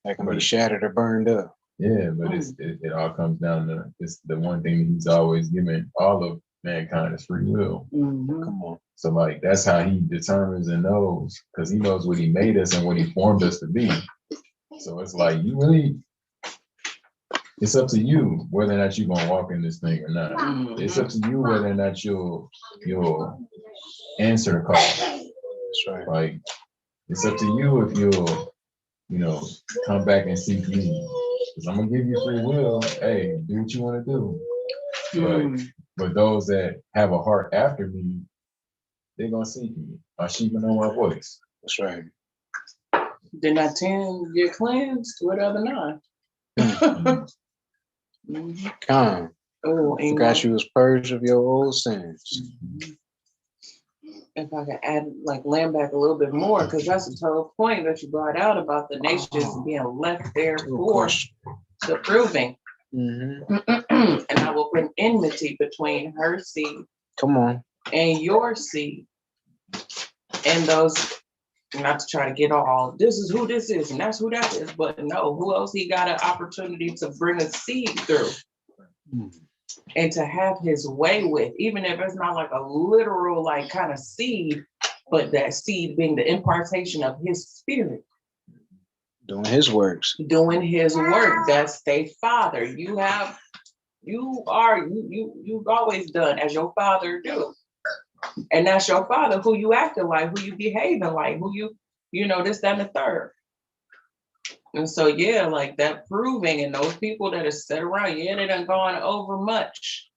That can be shattered or burned up. Yeah, but it all comes down to it's the one thing that he's always given all of mankind is free will. Come on. So like that's how he determines and knows, because he knows what he made us and what he formed us to be. So it's like it's up to you whether or not you're gonna walk in this thing or not. It's up to you whether or not you'll answer the call. That's right. Like it's up to you if you'll, come back and seek me. Because I'm gonna give you free will. Hey, do what you want to do. But those that have a heart after me, they're gonna seek me. My sheep know my voice. That's right. Did not 10 get cleansed? What other 9? Come. Oh, forgot you was purged of your old sins. If I could add, land back a little bit more, because that's a total point that you brought out about the nations being left there for the proving. And I will bring enmity between her seed. Come on. And your seed. And those, not to try to get all, this is who this is, and that's who that is, but no, who else he got an opportunity to bring a seed through? And to have his way with, even if it's not like a literal kind of seed, but that seed being the impartation of his spirit. Doing his works. Doing his work. That's their father. You've always done as your father do. And that's your father, who you acting like, who you behaving like, who you this, that, and the third. And so, yeah, that proving, and those people that are set around, they done gone over much.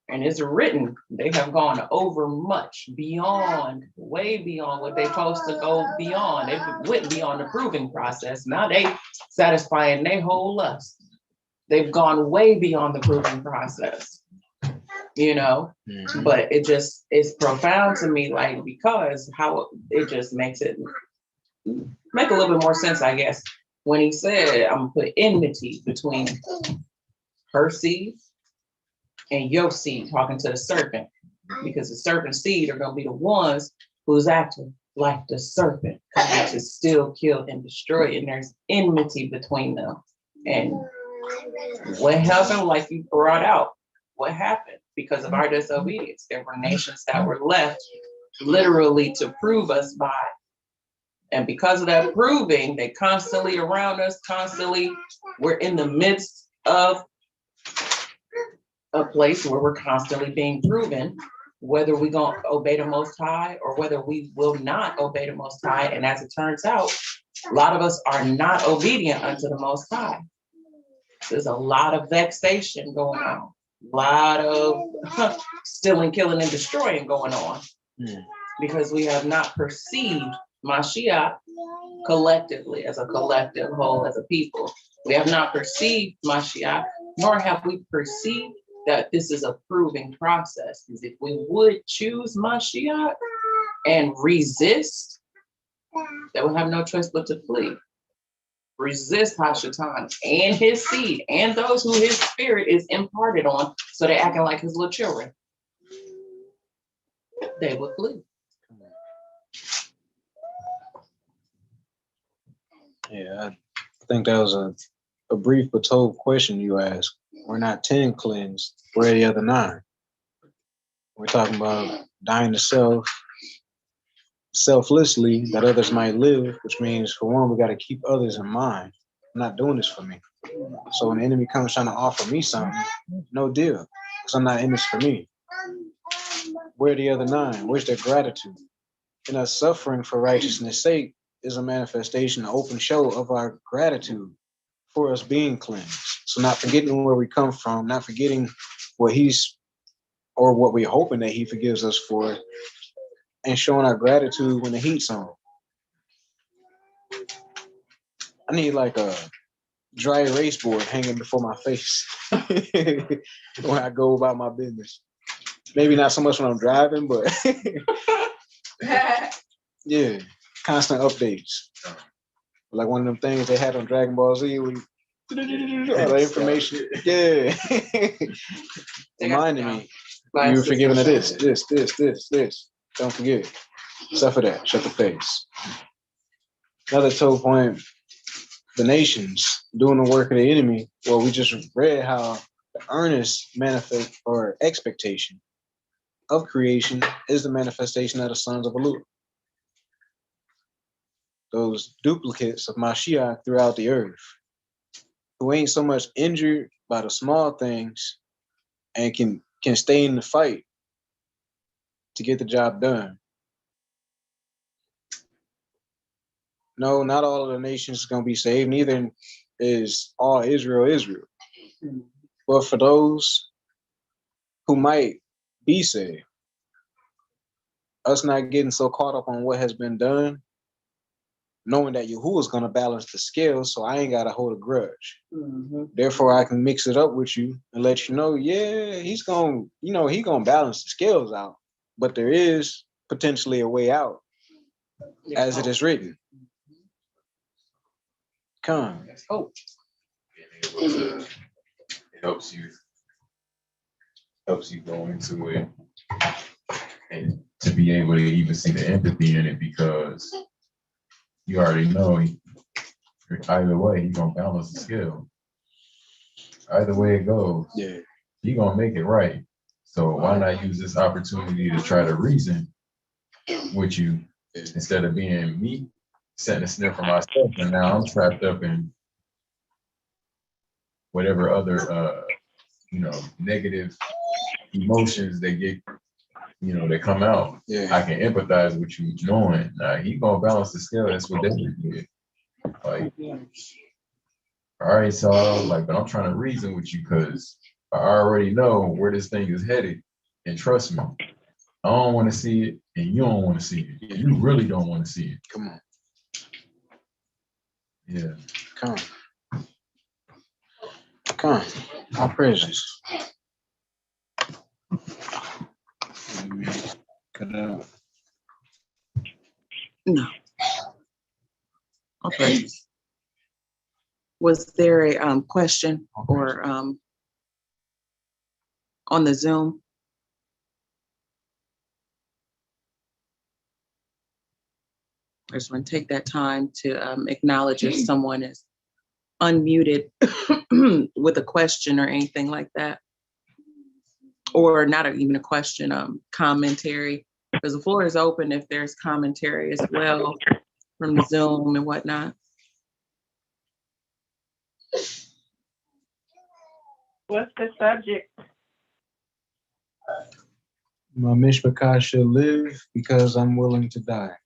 And it's written, they have gone over much, beyond, way beyond what they're supposed to go beyond. They went beyond the proving process. Now they satisfying their whole lust. They've gone way beyond the proving process, But it's profound to me, because how it just makes it make a little bit more sense, I guess. When he said, I'm gonna put enmity between her seed and your seed, talking to the serpent, because the serpent seed are gonna be the ones who's acting like the serpent, coming to steal, kill, and destroy, and there's enmity between them. And what happened, like you brought out, what happened? Because of our disobedience, there were nations that were left literally to prove us by. And because of that proving, they constantly around us, we're in the midst of a place where we're constantly being proven whether we're going to obey the Most High or whether we will not obey the Most High. And as it turns out, a lot of us are not obedient unto the Most High. There's a lot of vexation going on, a lot of stealing, killing, and destroying going on because we have not perceived Mashiach collectively, as a collective whole, as a people. We have not perceived Mashiach, nor have we perceived that this is a proving process. Because if we would choose Mashiach and resist, then we'll have no choice but to flee. Resist Hashatan and his seed and those who his spirit is imparted on, so they're acting like his little children. They would flee. Yeah, I think that was a brief but told question you asked. We're not 10 cleansed, where are the other 9? We're talking about dying to self, selflessly, that others might live, which means, for one, we got to keep others in mind. I'm not doing this for me. So when the enemy comes trying to offer me something, no deal, because I'm not in this for me. Where are the other 9? Where's their gratitude? And us suffering for righteousness' sake is a manifestation, an open show of our gratitude for us being cleansed. So not forgetting where we come from, not forgetting what he's, or what we're hoping that he forgives us for, and showing our gratitude when the heat's on. I need like a dry erase board hanging before my face when I go about my business. Maybe not so much when I'm driving, but yeah, constant updates. Like one of them things they had on Dragon Ball Z, where all the information. Yeah. Reminding me, you were forgiven of this. Don't forget. Suffer that. Shut the face. Another toe point, the nations doing the work of the enemy. Well, we just read how the earnest manifest or expectation of creation is the manifestation of the sons of Alu. Those duplicates of Mashiach throughout the earth, who ain't so much injured by the small things and can stay in the fight to get the job done. No, not all of the nations is going to be saved. Neither is all Israel. But for those who might be saved, us not getting so caught up on what has been done, knowing that Yahuwah is going to balance the scales, so I ain't got to hold a grudge. Therefore, I can mix it up with you and let you know, yeah, he's going to balance the scales out. But there is potentially a way out, as it is written. Come. Oh. It helps you go into it and to be able to even see the empathy in it, because you already know either way he's gonna balance the scale. Either way it goes, Yeah, he's gonna make it right. So why not use this opportunity to try to reason with you instead of being me setting a snare for myself, and now I'm trapped up in whatever other negative emotions they get, they come out. yeah. I can empathize with you knowing he gonna balance the scale. That's what David did. Like, all right, so but I'm trying to reason with you because I already know where this thing is headed, and trust me, I don't want to see it, and you don't want to see it. You really don't want to see it. Come on. Yeah. Come. All praises. Cut it out. No. Okay. Was there a question or on the Zoom? I just want to take that time to acknowledge if someone is unmuted with a question or anything like that. Or not even a question, commentary, because the floor is open if there's commentary as well from the Zoom and whatnot. What's the subject? My Mishpacha shall live because I'm willing to die,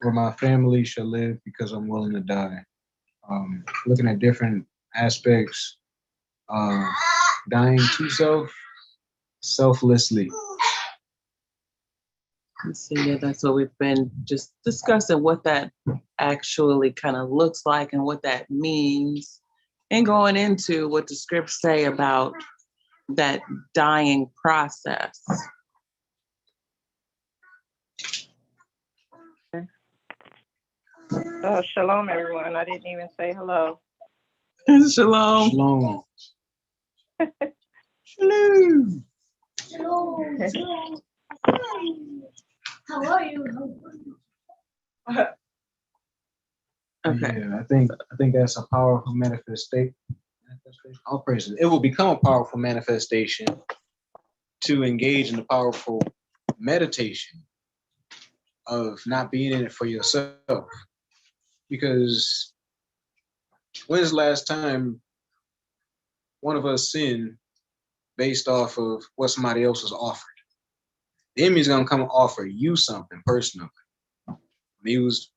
or my family shall live because I'm willing to die. Looking at different aspects, dying to self, selflessly. So yeah, that's what we've been just discussing, what that actually kind of looks like and what that means, and going into what the scripts say about that dying process. Shalom, everyone. I didn't even say hello. Shalom. Shalom. Shalom. How are you? Okay. Yeah, I think that's a powerful manifestation. I'll praise it. It will become a powerful manifestation to engage in the powerful meditation of not being in it for yourself. Because when's the last time one of us sinned based off of what somebody else was offered? The enemy's gonna come and offer you something personally. When he was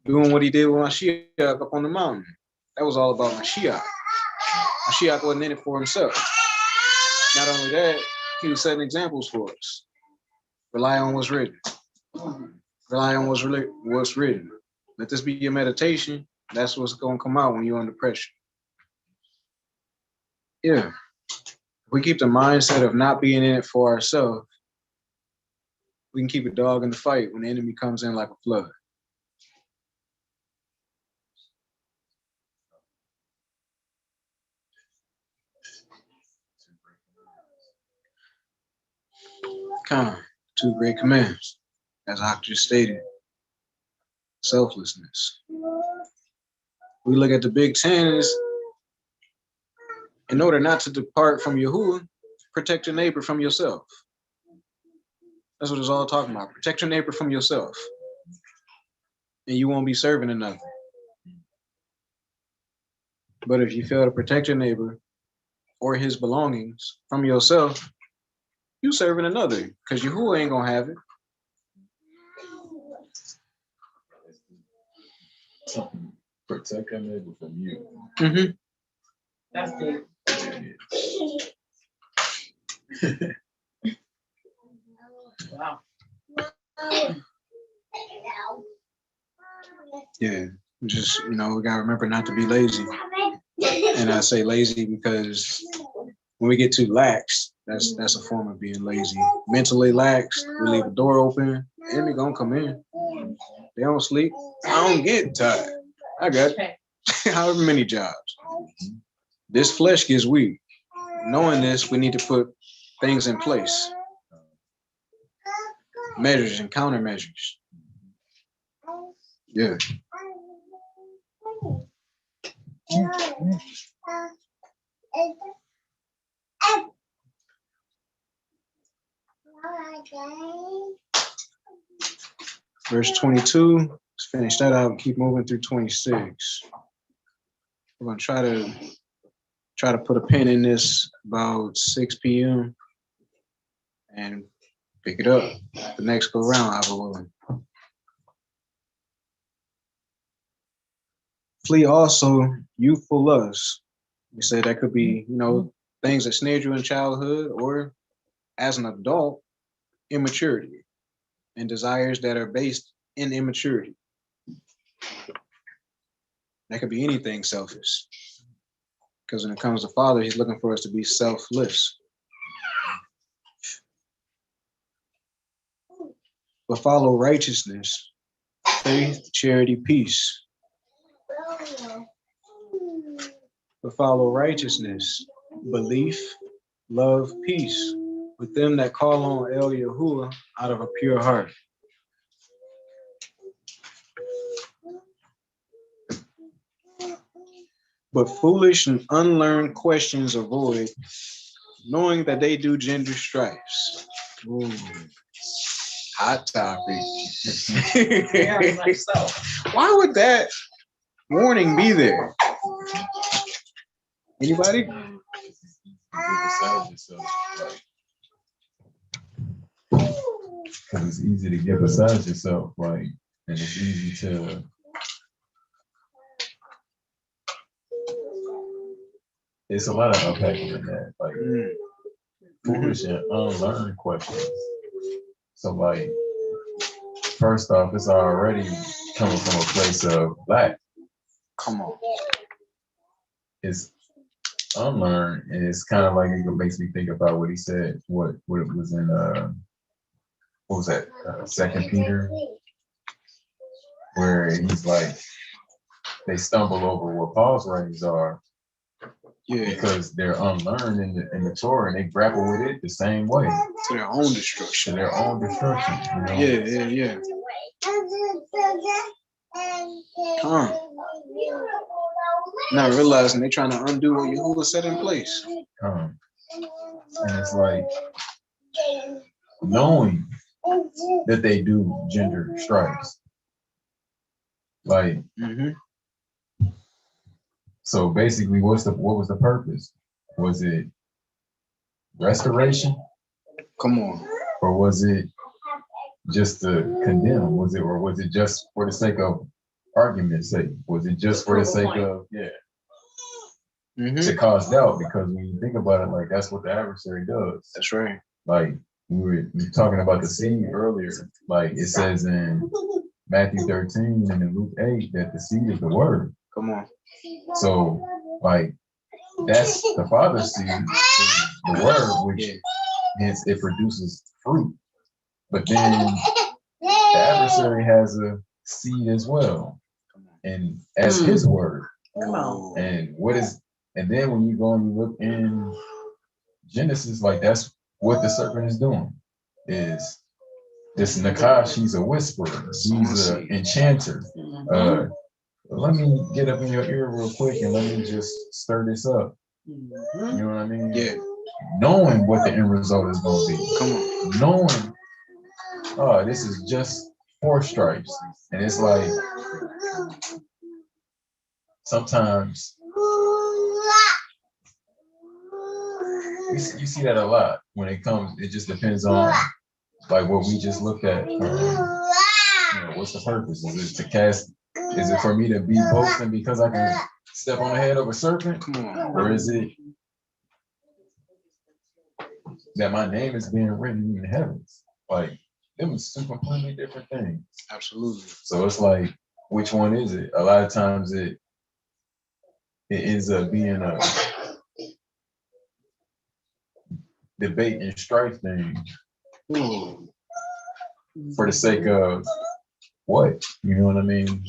doing what he did with Mashiach up on the mountain, that was all about Mashiach. Mashiach wasn't in it for himself. Not only that, he was setting examples for us. Rely on what's written. Rely on what's written. Let this be your meditation. That's what's going to come out when you're under pressure. Yeah. If we keep the mindset of not being in it for ourselves, we can keep a dog in the fight when the enemy comes in like a flood. Two great commands, as Ak just stated. Selflessness. We look at the Big Ten as, in order not to depart from Yahuwah, protect your neighbor from yourself. That's what it's all talking about. Protect your neighbor from yourself. And you won't be serving another. But if you fail to protect your neighbor or his belongings from yourself, you serving another, because Yahuwah ain't gonna have it. Protect your neighbor from you. Mm-hmm. That's deep. Wow. Yeah, just, we gotta remember not to be lazy. And I say lazy because when we get too lax, that's a form of being lazy. Mentally lax, we leave the door open, enemy gonna come in. They don't sleep. I don't get tired. I got however many jobs. This flesh gets weak. Knowing this, we need to put things in place. Measures and countermeasures. Yeah. Verse 22, let's finish that out and keep moving through 26. We're gonna try to put a pin in this about 6 p.m. and pick it up the next go round, I believe. Flee also youthful lust. We said that could be, things that snared you in childhood, or as an adult, immaturity and desires that are based in immaturity. That could be anything selfish. Because when it comes to Father, he's looking for us to be selfless. But follow righteousness, faith, charity, peace. But follow righteousness, belief, love, peace, with them that call on El Yahuwah out of a pure heart. But foolish and unlearned questions avoid, knowing that they do gender strifes. Ooh. Hot topic. Very much so. Why would that warning be there? Anybody? beside yourself. Because it's easy to get beside yourself, like, and it's easy to it's a lot of unpacking in that, like foolish and unlearned questions. So like, first off, it's already coming from a place of lack. Come on. It's unlearned, and it's kind of like it makes me think about what he said, what it was in what was that, Second Peter, where he's like, they stumble over what Paul's writings are, because they're unlearned in the Torah, and they grapple with it the same way. To their own destruction. To their own destruction. You know? Yeah. Not realizing they're trying to undo what Yahuwah set in place. And it's like knowing that they do gender strikes. Like, so basically, what was the purpose? Was it restoration? Come on. Or was it just to condemn? Was it just for the sake of argument's sake? Was it just for the sake of to cause doubt? Because when you think about it, like, that's what the adversary does. That's right. Like, we were talking about the seed earlier. Like, it says in Matthew 13 and in Luke 8 that the seed is the word. Come on. So, like, that's the Father's seed, is the word, which hence it produces fruit. But then the adversary has a seed as well, and as his word. Come on. And then when you go and you look in Genesis, like, that's what the serpent is doing. Is this Nakash? He's a whisperer. He's an enchanter. Let me get up in your ear real quick and let me just stir this up. You know what I mean? Yeah. Knowing what the end result is going to be. Come on. Knowing, oh, this is just 4 stripes. And it's like, sometimes you see that a lot when it comes. It just depends on, like, what we just looked at. You know, what's the purpose? Is it to cast? Is it for me to be boasting because I can step on the head of a serpent? Come on. Or is it that my name is being written in the heavens? Like, them is two completely different things. Absolutely. So it's like, which one is it? A lot of times it ends up being a debate and strife thing for the sake of what? You know what I mean?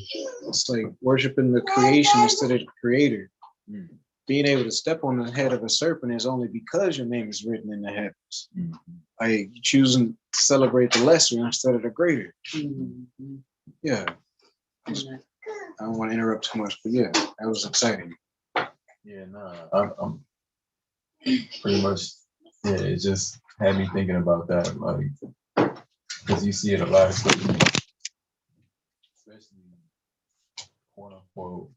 It's like worshiping the creation instead of the creator. Being able to step on the head of a serpent is only because your name is written in the heavens. Like, choosing to celebrate the lesser instead of the greater. Yeah. I don't want to interrupt too much, but yeah, that was exciting. Yeah, I'm pretty much, it just had me thinking about that, like, because you see it a lot, especially quote unquote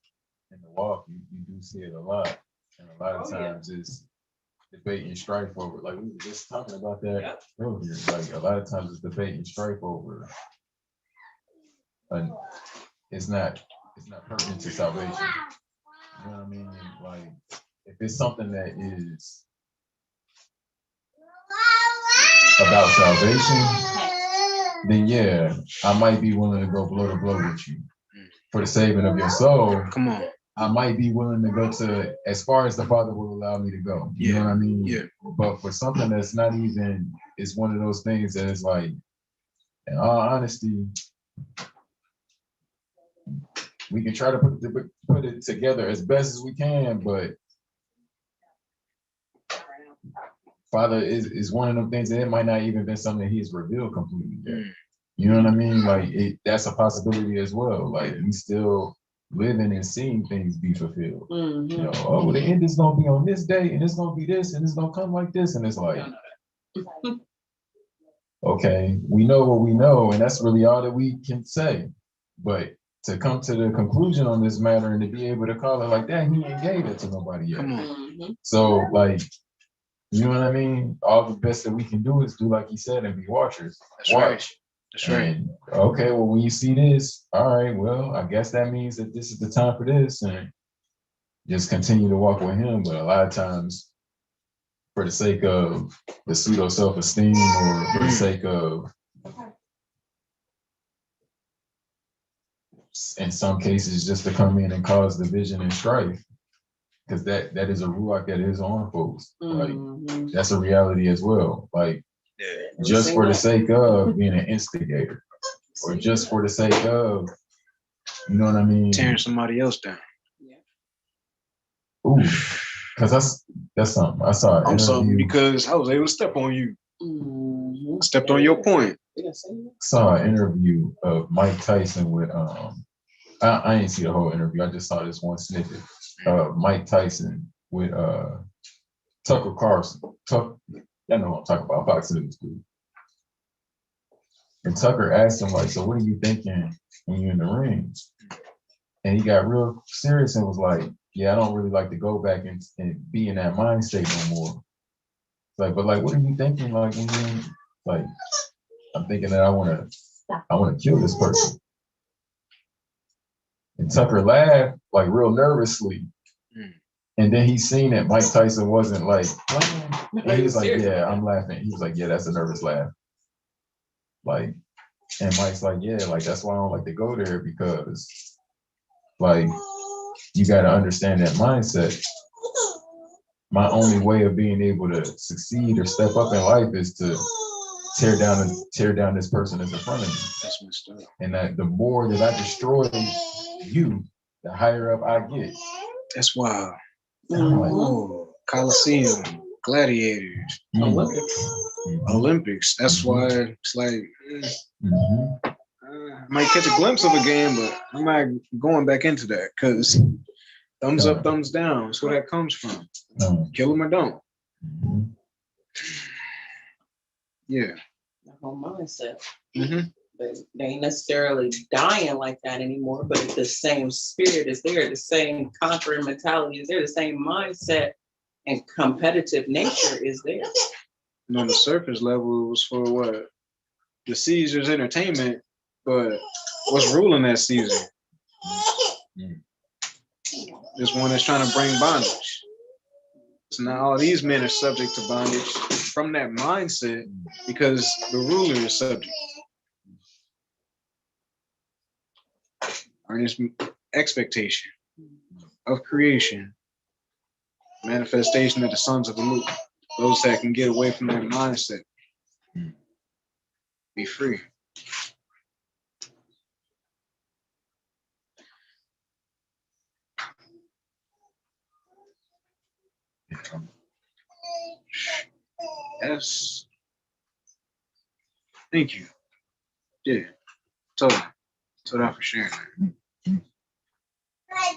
in the walk, you do see it a lot, and a lot of times it's debate and strife over, like we were just talking about that earlier, like a lot of times it's debate and strife over, and it's not pertinent to salvation. You know what I mean? Like, if it's something that is about salvation, then yeah, I might be willing to go blow to blow with you for the saving of your soul. Come on. I might be willing to go to as far as the Father will allow me to go. You know what I mean? Yeah. But for something that's not even, it's one of those things that is like, in all honesty, we can try to put it together as best as we can, but Father is one of them things that it might not even been something that He's revealed completely yet. You know what I mean? Like, that's a possibility as well. Like, we still living and seeing things be fulfilled. You know, oh, well, the end is gonna be on this day, and it's gonna be this, and it's gonna come like this, and it's like, okay, we know what we know, and that's really all that we can say. But to come to the conclusion on this matter and to be able to call it like that, He ain't gave it to nobody yet. So, like, You know what I mean? All the best that we can do is do like he said and be watchers. That's right. Watch. That's right. And okay, well, when you see this, all right, well, I guess that means that this is the time for this, and just continue to walk with him. But a lot of times, for the sake of the pseudo self-esteem or for the sake of, in some cases, just to come in and cause division and strife, because that is a ruach that is on folks. Like, Mhm. that's a reality as well. Like, Yeah. just for the sake of being an instigator, or just for the sake of, you know what I mean? Tearing somebody else down. Ooh, because that's something. I saw an I'm something interview. because I was able to step on you. Mhm. I stepped on your point. Saw an interview of Mike Tyson with I didn't see the whole interview. I just saw this one snippet of Mike Tyson with Tucker Carlson. I know what I'm talking about, Fox News, dude. And Tucker asked him, like, so what are you thinking when you're in the ring? And he got real serious and was like, yeah, I don't really like to go back and be in that mind state no more. Like, but like, what are you thinking? Like, when you're in, like, I'm thinking that I want to kill this person. And Tucker laughed, like, real nervously. And then he seen that Mike Tyson wasn't like playing. And he was like, yeah, I'm laughing. He was like, yeah, that's a nervous laugh. Like, and Mike's like, yeah, like, that's why I don't like to go there, because like, you got to understand that mindset. My only way of being able to succeed or step up in life is to tear down this person that's in front of me. That's messed up. And that the more that I destroy you, the higher up I get. That's wild. And I'm like, Oh, Coliseum, gladiators, Olympics. That's why it's like, I might catch a glimpse of a game, but I'm not going back into that, because thumbs up, thumbs down. That's where that comes from. Kill them or don't. Yeah. The whole mindset. Mm-hmm. They ain't necessarily dying like that anymore, but the same spirit is there, the same conquering mentality is there, the same mindset and competitive nature is there. And on the surface level, it was for what? The Caesar's entertainment, but what's ruling that Caesar? This one that's trying to bring bondage. So now all these men are subject to bondage from that mindset because the ruler is subject. Earnest expectation of creation, manifestation of the sons of the moon. Those that can get away from that mindset, be free. Yes. Thank you. Yeah. Totally for sharing that.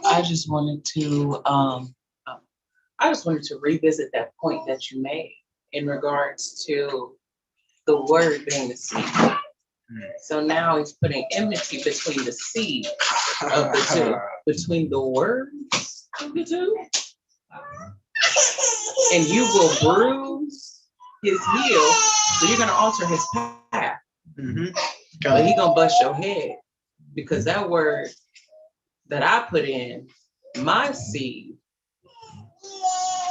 I just wanted to revisit that point that you made in regards to the word being the seed. So now he's putting enmity between the seed of the two, between the words of the two. And you will bruise his heel, so you're gonna alter his path. But he's gonna bust your head, because that word that I put in, my seed,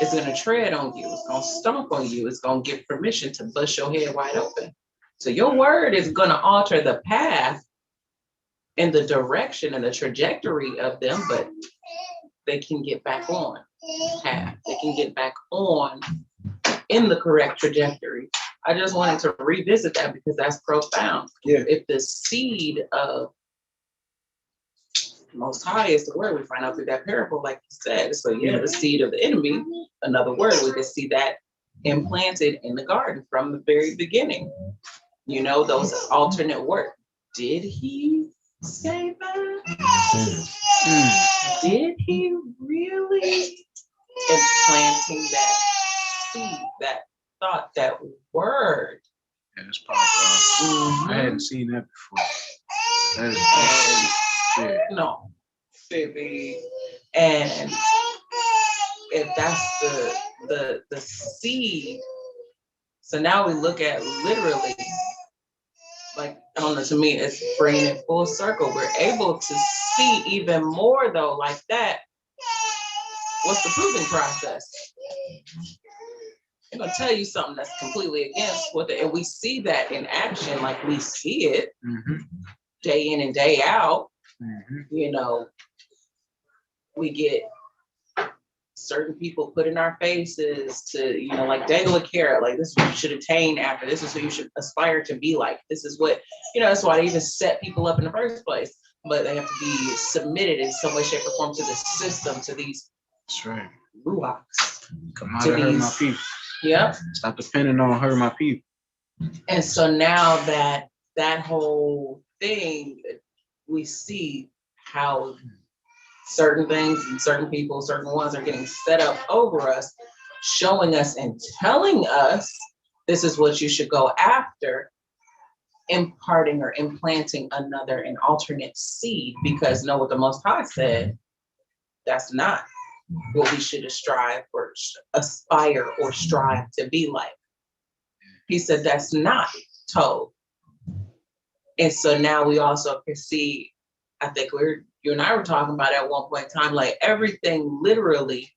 is gonna tread on you, it's gonna stomp on you, it's gonna give permission to bust your head wide open. So your word is gonna alter the path and the direction and the trajectory of them, but they can get back on path. They can get back on in the correct trajectory. I just wanted to revisit that because that's profound. Yeah. If the seed of Most High is the word, we find out through that parable, like you said. So yeah, the seed of the enemy, another word, we can see that implanted in the garden from the very beginning. You know, those alternate words. Did he say that? Did he really? Implanting that seed, that thought, that word. Yeah, it's powerful. I hadn't seen that before. That is awesome. No, baby. And if that's the seed, so now we look at literally, like, I don't know, to me, it's bringing it full circle. We're able to see even more though, like that. What's the proving process? I'm gonna tell you something that's completely against and we see that in action, like we see it day in and day out. You know, we get certain people put in our faces to, you know, like dangle a carrot, like this is what you should attain after, this is who you should aspire to be like, this is what, you know, that's why they even set people up in the first place. But they have to be submitted in some way, shape, or form to the system, to these ruachs. Come out and hurt my people. Yep. Stop depending on her, my people. And so now that whole thing, we see how certain things and certain people, certain ones are getting set up over us, showing us and telling us this is what you should go after, imparting or implanting an alternate seed, because know what the Most High said, that's not what we should strive or aspire or strive to be like. He said that's not told. And so now we also can see, I think you and I were talking about at one point in time, like everything literally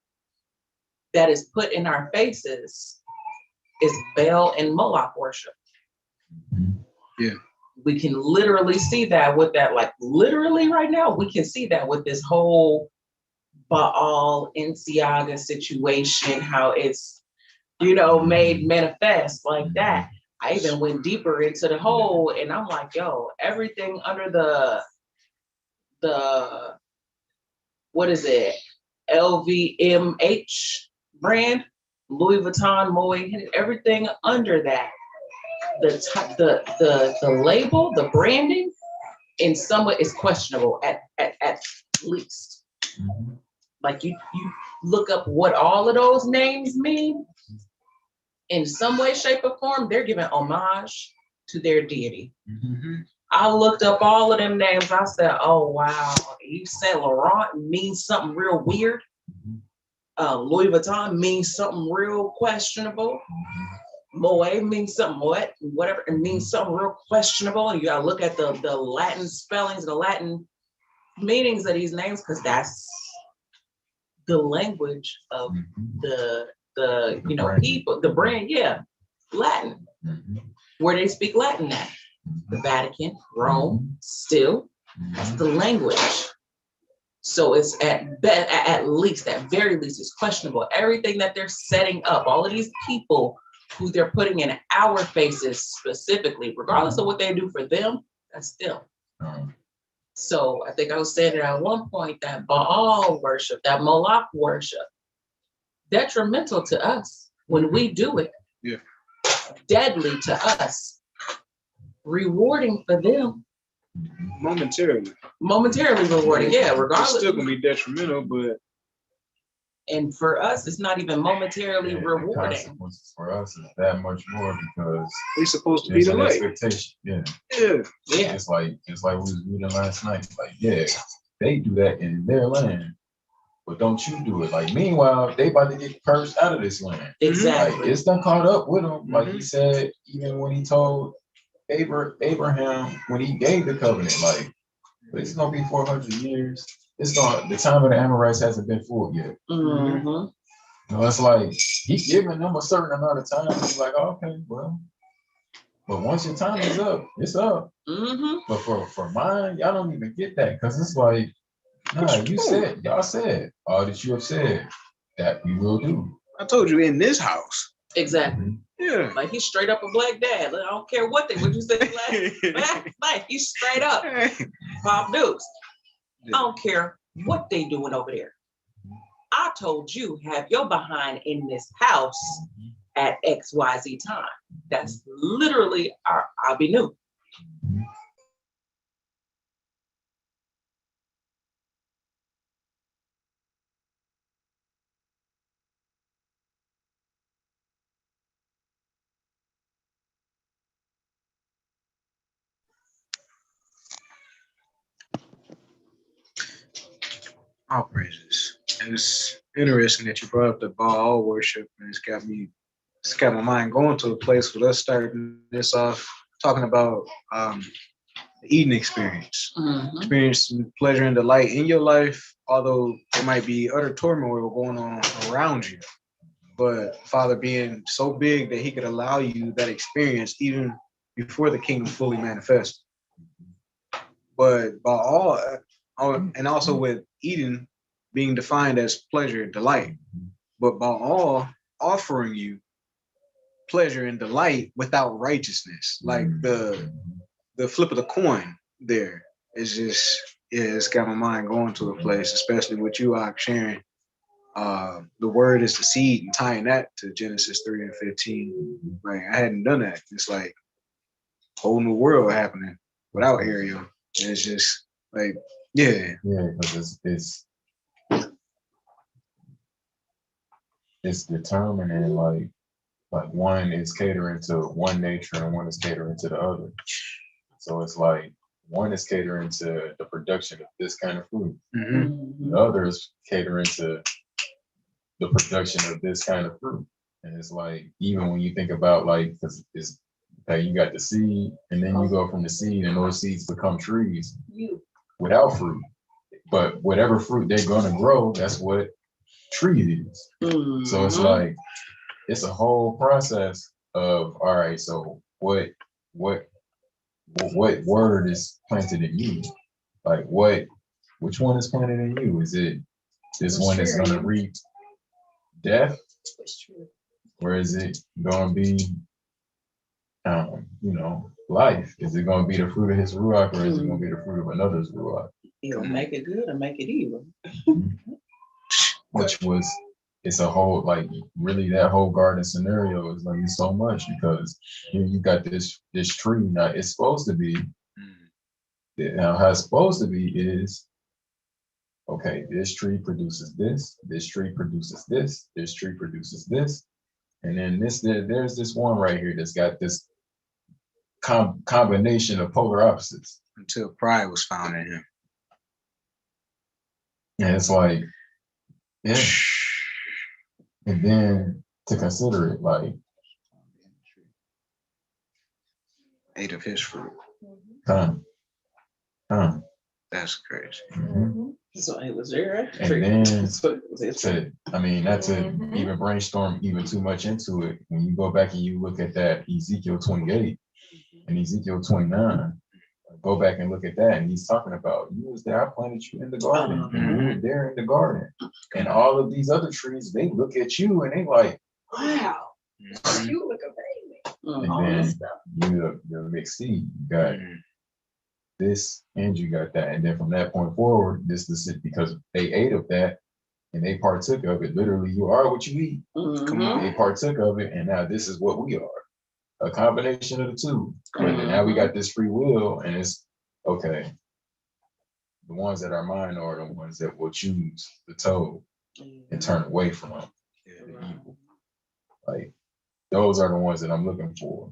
that is put in our faces is Baal and Moloch worship. Yeah. We can literally see that with that, like literally right now, we can see that with this whole Baal Inciaga situation, how it's, you know, made manifest like that. I even went deeper into the whole, and I'm like, yo, everything under the what is it, LVMH brand, Louis Vuitton, Moet, everything under that, the label, the branding, in some way is questionable at least. Like you look up what all of those names mean, in some way, shape, or form, they're giving homage to their deity. I looked up all of them names. I said, oh, wow. You said Laurent means something real weird. Louis Vuitton means something real questionable. Moet means something whatever. It means something real questionable. And you got to look at the Latin spellings, the Latin meanings of these names, because that's the language of the you know, people, the brand, yeah, Latin. Where they speak Latin at? The Vatican, Rome, still, that's the language. So it's at least, at very least, it's questionable. Everything that they're setting up, all of these people who they're putting in our faces specifically, regardless of what they do for them, that's them. So I think I was saying at one point that Baal worship, that Moloch worship, detrimental to us when we do it. Yeah. Deadly to us. Rewarding for them. Momentarily rewarding, yeah, regardless. It's still gonna be detrimental, but and for us, it's not even momentarily rewarding. The consequences for us is that much more because we're supposed to be the light. Expectation. Yeah. Yeah. It's like we was reading last night. Like, yeah, they do that in their land, but don't you do it? Like, meanwhile, they about to get cursed out of this land. Exactly. Like, it's done caught up with them. Like he said, even when he told Abraham when he gave the covenant, like, but it's gonna be 400 years. It's gonna, the time of the Amorites hasn't been full yet. You know, it's like he's giving them a certain amount of time. He's like, oh, okay, well, but once your time is up, it's up. But for mine, y'all don't even get that, because it's like, nah, y'all said all that you have said that we will do. I told you in this house. Exactly. Yeah. Like he's straight up a black dad. I don't care what you said last night. He's straight up. Pop Dukes. I don't care what they doing over there. I told you, have your behind in this house at XYZ time. That's literally I'll be new. All praises. interesting that you brought up the Baal worship, and it's got my mind going to a place where let's start this off talking about the eating experience. Mhm. Experiencing pleasure and delight in your life, although there might be utter turmoil going on around you. But Father being so big that he could allow you that experience even before the kingdom fully manifests. But by all, and also with eating being defined as pleasure and delight, but by all offering you pleasure and delight without righteousness, like the flip of the coin there is just, yeah, it's got my mind going to a place, especially with you, Ak, sharing. The word is the seed and tying that to Genesis 3 and 15. Like I hadn't done that. It's like a whole new world happening without Ariel. And it's just like, yeah. Yeah, because it's determining like one is catering to one nature and one is catering to the other. So it's like one is catering to the production of this kind of food. Mm-hmm. The other is catering to the production of this kind of fruit. And it's like, even when you think about like, because it's like you got the seed, and then you go from the seed, and those seeds become trees without fruit. But whatever fruit they're gonna grow, that's what tree is. So it's like, it's a whole process of, all right, so what word is planted in you? Like which one is planted in you? Is it this one is gonna reap death? Or is it gonna be life? Is it gonna be the fruit of his ruach, or is it gonna be the fruit of another's ruach? Either make it good or make it evil. Which was, it's a whole, like, really that whole garden scenario is like so much, because here you got this tree. Now it's supposed to be, now how it's supposed to be is, okay, this tree produces this tree produces this tree produces this, and then there's this one right here that's got this combination of polar opposites. Until pride was found in him. And it's like, yeah. And then to consider it, like, ate of his fruit. come. That's crazy. Mm-hmm. So it was there. And then not to Mhm. even brainstorm even too much into it, when you go back and you look at that Ezekiel 28 and Ezekiel 29, go back and look at that, and he's talking about, you was there, I planted you in the garden, and you were there in the garden, and all of these other trees, they look at you and they like, wow, You look amazing. and All then this stuff. you're mixed seed, you got this and you got that, and then from that point forward, this is because they ate of that and they partook of it. Literally, you are what you eat. Come on, they partook of it, and now this is what we are. A combination of the two. And then now we got this free will, and it's okay. The ones that are mine are the ones that will choose the toad and turn away from the evil. Like, those are the ones that I'm looking for.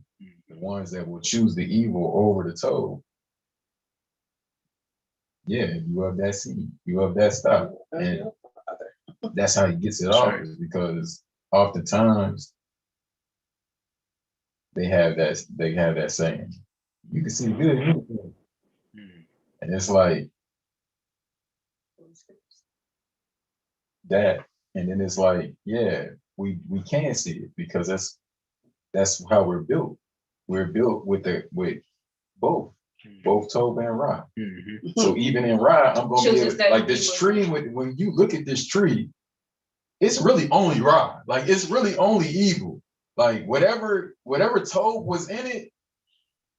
The ones that will choose the evil over the toad. Yeah, you have that seed, you have that stock, and that's how he gets it off, is because oftentimes they have that saying, you can see good in anything. And it's like that, and then it's like, yeah, we can see it, because that's how we're built. We're built with both Tob and Ra. So even in Ra, I'm gonna be able, like this tree. When you look at this tree, it's really only Ra. Like, it's really only evil. Like, whatever Tob was in it,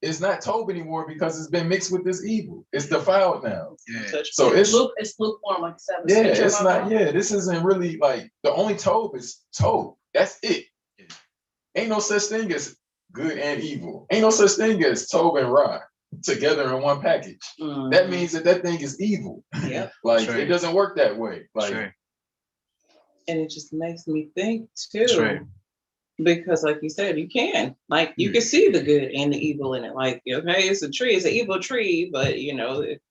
it's not Tob anymore, because it's been mixed with this evil. It's defiled now. Yeah. So it's lukewarm, like seven. yeah, it's not. Yeah, this isn't really, like, the only Tob is Tob. That's it. Ain't no such thing as good and evil. Ain't no such thing as Tob and Ra together in one package. That means that thing is evil. Yep. Like, it doesn't work that way. Like, and it just makes me think too, because like you said, you can see the good and the evil in it. Like, okay, it's a tree, it's an evil tree, but it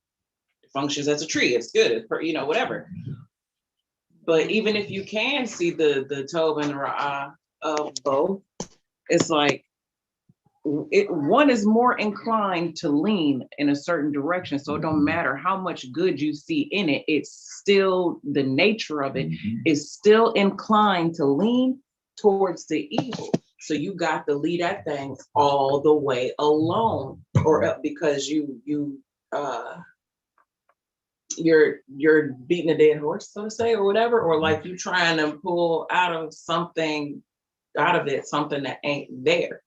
functions as a tree. It's good. It's whatever. But even if you can see the Tov and the Ra'ah of both, it's like one is more inclined to lean in a certain direction. So it don't matter how much good you see in it, it's still the nature of it is still inclined to lean towards the evil. So you got to leave that thing all the way alone, or because you're beating a dead horse, so to say, or whatever, or like you trying to pull out of something that ain't there.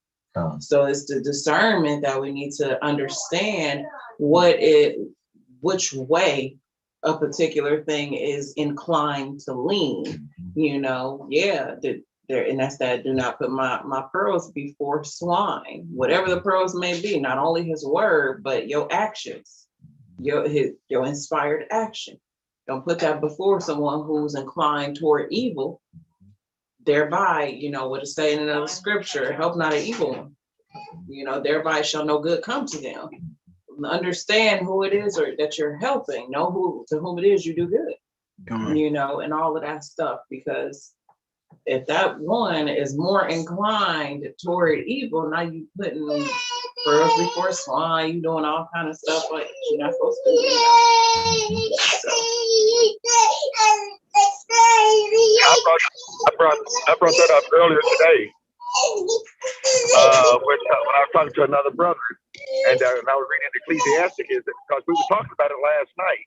So it's the discernment that we need to understand which way a particular thing is inclined to lean, and that's that do not put my pearls before swine, whatever the pearls may be, not only his word, but your actions, your inspired action. Don't put that before someone who's inclined toward evil, thereby, what it's saying in the scripture, help not an evil one. Thereby shall no good come to them. Understand who it is or that you're helping, know to whom it is you do good, and all of that stuff. Because if that one is more inclined toward evil, now you putting pearls before swine, you doing all kind of stuff like you're not supposed to do. I brought that up earlier today. When I was talking to another brother, and I was reading Ecclesiastic, because we were talking about it last night,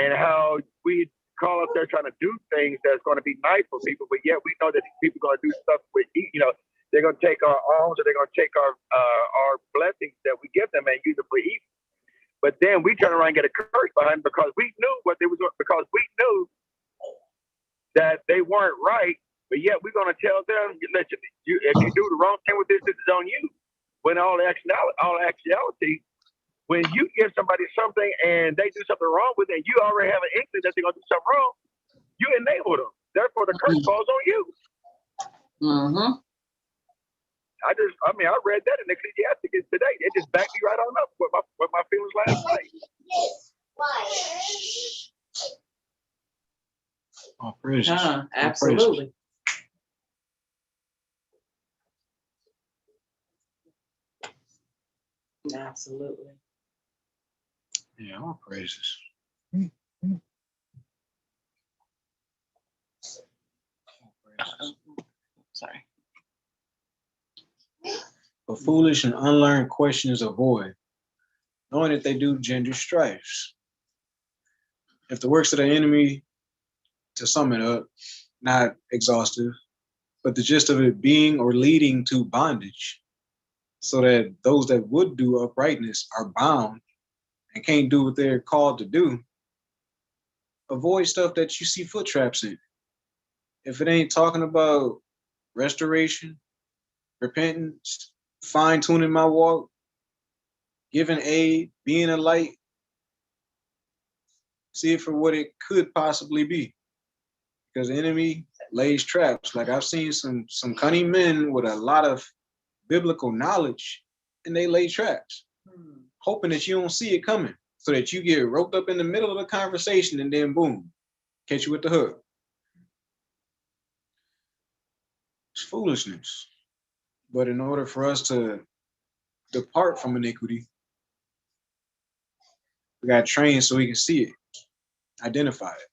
and how we call up there trying to do things that's going to be nice for people, but yet we know that these people are going to do stuff with, they're going to take our alms, or they're going to take our blessings that we give them and use it for evil. But then we turn around and get a curse behind them because we knew what they was, because we knew that they weren't right. But yet we're going to tell them, listen, if you do the wrong thing with this is on you. When all actuality, when you give somebody something and they do something wrong with it, and you already have an inkling that they're going to do something wrong, you enable them. Therefore, the curse falls on you. I read that in Ecclesiastes today. It just backed me right on up with my feelings last night. Oh, praises. Absolutely. Absolutely. Yeah, all praises. Sorry. But foolish and unlearned questions avoid, knowing that they do gender strifes. If the works of the enemy, to sum it up, not exhaustive, but the gist of it being or leading to bondage, so that those that would do uprightness are bound and can't do what they're called to do. Avoid stuff that you see foot traps in. If it ain't talking about restoration, repentance, fine-tuning my walk, giving aid, being a light, see it for what it could possibly be. Because the enemy lays traps. Like I've seen some cunning men with a lot of biblical knowledge, and they lay traps, hoping that you don't see it coming, so that you get roped up in the middle of the conversation and then boom, catch you with the hook. It's foolishness. But in order for us to depart from iniquity, we got to train so we can see it, identify it,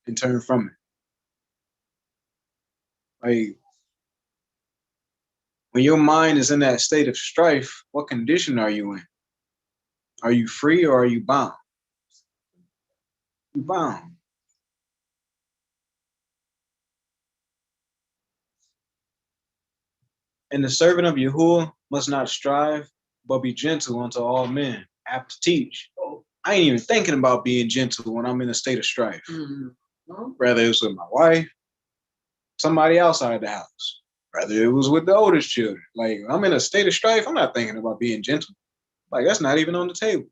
and turn from it. Like, when your mind is in that state of strife, what condition are you in? Are you free or are you bound? You're bound. And the servant of Yahuwah must not strive, but be gentle unto all men, apt to teach. I ain't even thinking about being gentle when I'm in a state of strife. Whether it was with my wife, somebody outside the house, whether it was with the oldest children. Like, I'm in a state of strife, I'm not thinking about being gentle. Like, that's not even on the table.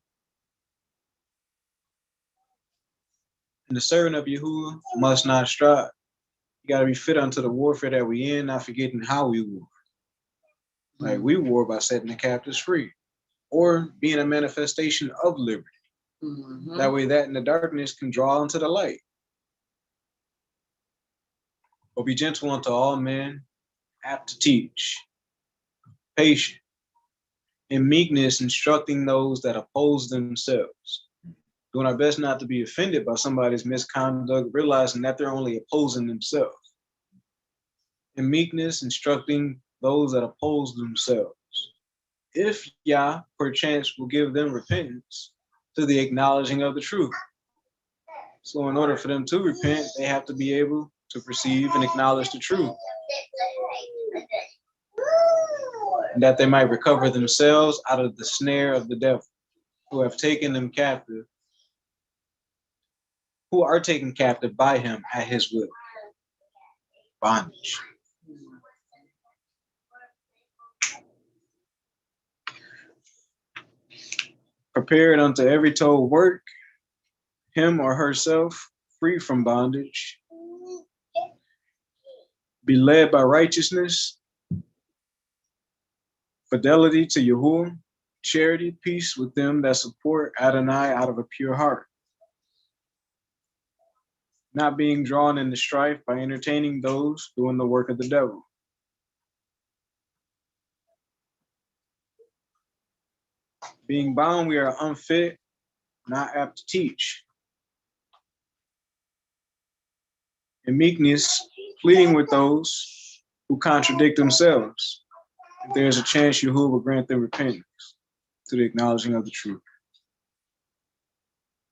And the servant of Yahuwah must not strive. You got to be fit unto the warfare that we in, not forgetting how we war. Like, we war by setting the captives free, or being a manifestation of liberty. That way that in the darkness can draw into the light. But be gentle unto all men, apt to teach, patient, in meekness instructing those that oppose themselves. Doing our best not to be offended by somebody's misconduct, realizing that they're only opposing themselves. In meekness instructing those that oppose themselves. If Yah, perchance, will give them repentance to the acknowledging of the truth. So in order for them to repent, they have to be able to perceive and acknowledge the truth. And that they might recover themselves out of the snare of the devil, who have taken them captive, who are taken captive by him at his will. Bondage. Prepared unto every told work, him or herself free from bondage. Be led by righteousness, fidelity to Yahuwah, charity, peace with them that support Adonai out of a pure heart. Not being drawn into strife by entertaining those doing the work of the devil. Being bound, we are unfit, not apt to teach. In meekness, pleading with those who contradict themselves. If there is a chance, Yahuwah will grant them repentance to the acknowledging of the truth,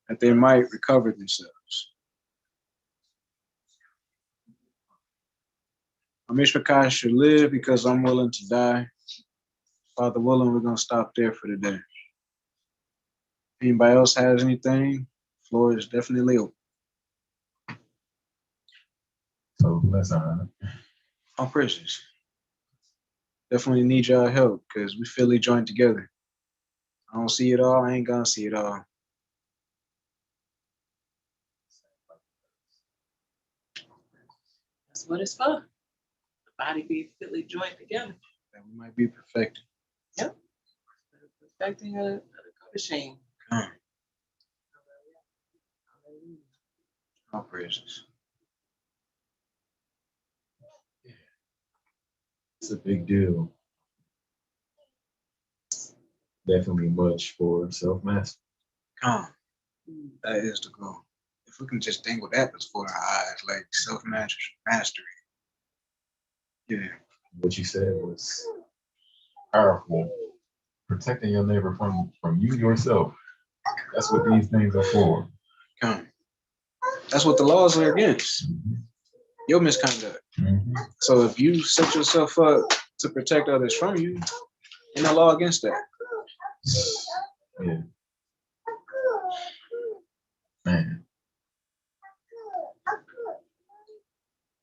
that they might recover themselves. Mishpacha should live because I'm willing to die. Father willing, we're going to stop there for today. Anybody else has anything? Floor is definitely open. So let's All praises. Definitely need y'all help because we Philly joined together. I don't see it all. I ain't gonna see it all. That's what it's for. The body be fitly joined together. That we might be perfected. Yep. Perfecting a shame. All praises. It's a big deal. Definitely much for self-mastery. That is the goal. If we can just dangle that before our eyes, like self-mastery. Yeah. What you said was powerful. Protecting your neighbor from you yourself. That's what these things are for. That's what the laws are against. Your misconduct. Mm-hmm. So if you set yourself up to protect others from you, ain't no law against that. Yeah. Man.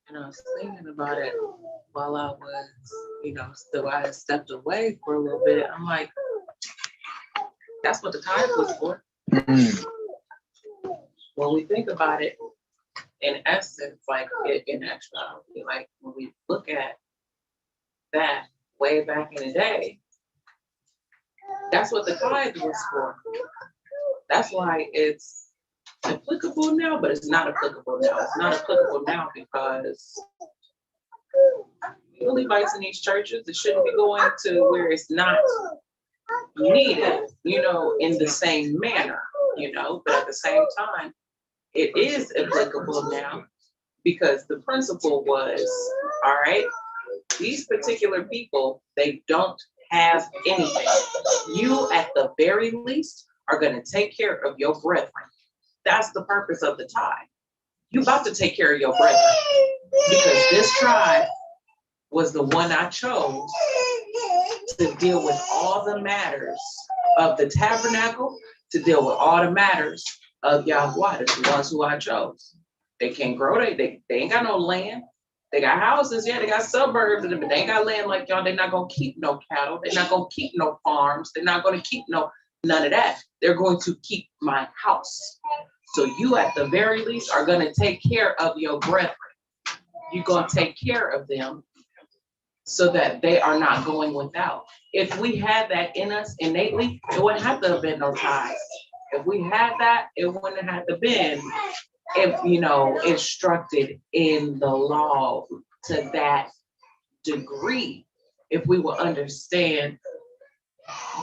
And I was thinking about it while I was, still I had stepped away for a little bit. I'm like, that's what the tithe was for. When we think about it, in essence, like in actuality, like when we look at that way back in the day, that's what the tithe was for. That's why it's applicable now, but it's not applicable now. It's not applicable now because the Levites in these churches, it shouldn't be going to where it's not needed, in the same manner, but at the same time, it is applicable now because the principle was, all right, these particular people, they don't have anything. You, at the very least, are going to take care of your brethren. That's the purpose of the tithe. You about to take care of your brethren because this tribe was the one I chose to deal with all the matters of the tabernacle, to deal with all the matters of Yahweh, the ones who I chose. They can't grow, they ain't got no land. They got houses, yeah, they got suburbs, but they ain't got land like y'all. They're not gonna keep no cattle, they're not gonna keep no farms, they're not gonna keep none of that. They're going to keep my house. So you at the very least are gonna take care of your brethren. You're gonna take care of them so that they are not going without. If we had that in us innately, it wouldn't have to have been no tithes. If we had that, it wouldn't have to been instructed in the law to that degree, if we will understand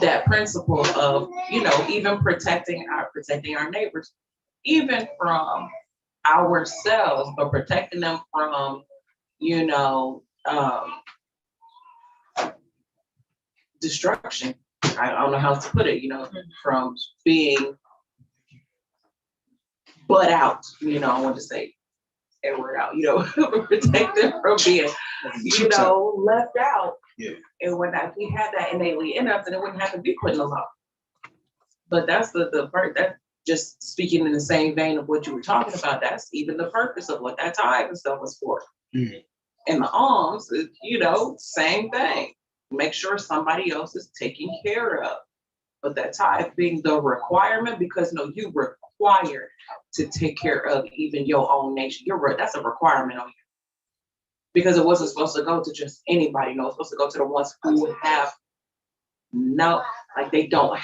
that principle of, even protecting our neighbors, even from ourselves, but protecting them from, destruction. I don't know how to put it, from being butt out, I want to say that word out, protect them from being, left out. Yeah. And when we had that innately in us, and it wouldn't have to be put in the law. But that's the part that, just speaking in the same vein of what you were talking about, that's even the purpose of what that tithe and stuff was for. Mm-hmm. And the alms, same thing. Make sure somebody else is taken care of. But that tithe being the requirement, because you required to take care of even your own nation. That's a requirement on you. Because it wasn't supposed to go to just anybody. No, it's supposed to go to the ones who have they don't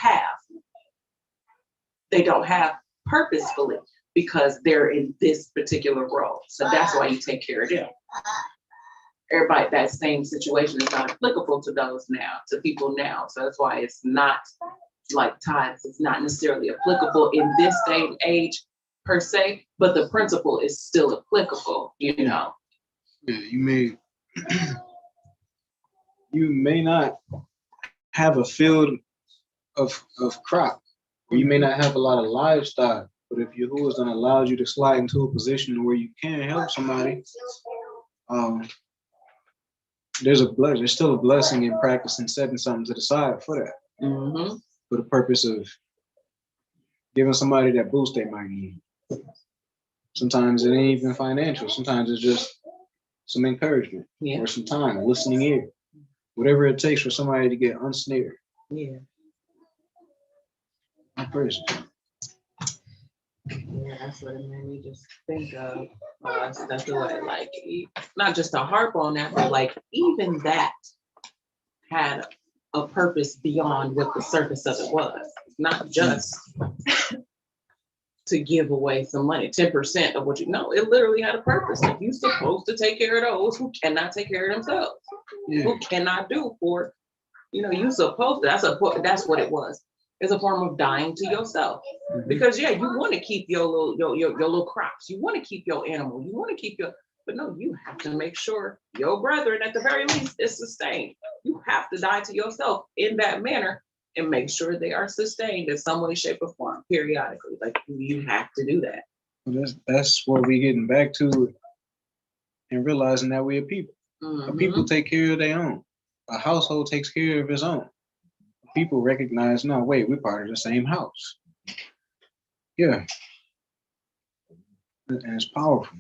have purposefully, because they're in this particular role. So that's why you take care of them. Everybody, that same situation is not applicable to people now. So that's why it's not like tithes. It's not necessarily applicable in this day and age per se, but the principle is still applicable, Yeah, you may not have a field of crop, or you may not have a lot of livestock, but if Yahuwah then allows you to slide into a position where you can help somebody, there's still a blessing in practicing setting something to the side for that. Mm-hmm. For the purpose of giving somebody that boost they might need. Sometimes it ain't even financial. Sometimes it's just some encouragement or some time, a listening ear, whatever it takes for somebody to get unsnared. Yeah. I praise it. Yeah, that's what it made me just think of. That's the way, not just to harp on that, but even that had a purpose beyond what the surface of it was. Not just to give away some money, 10% of what it literally had a purpose. You're supposed to take care of those who cannot take care of themselves, who cannot do for, you supposed to, that's what it was. It's a form of dying to yourself. Mm-hmm. Because you want to keep your little crops, you want to keep your animal, you want to keep but no, you have to make sure your brethren at the very least is sustained. You have to die to yourself in that manner and make sure they are sustained in some way, shape, or form periodically. You have to do that. Well, that's what we're getting back to, and realizing that we're people. Mm-hmm. People take care of their own. A household takes care of its own. People recognize, no, wait, we're part of the same house. Yeah. And it's powerful.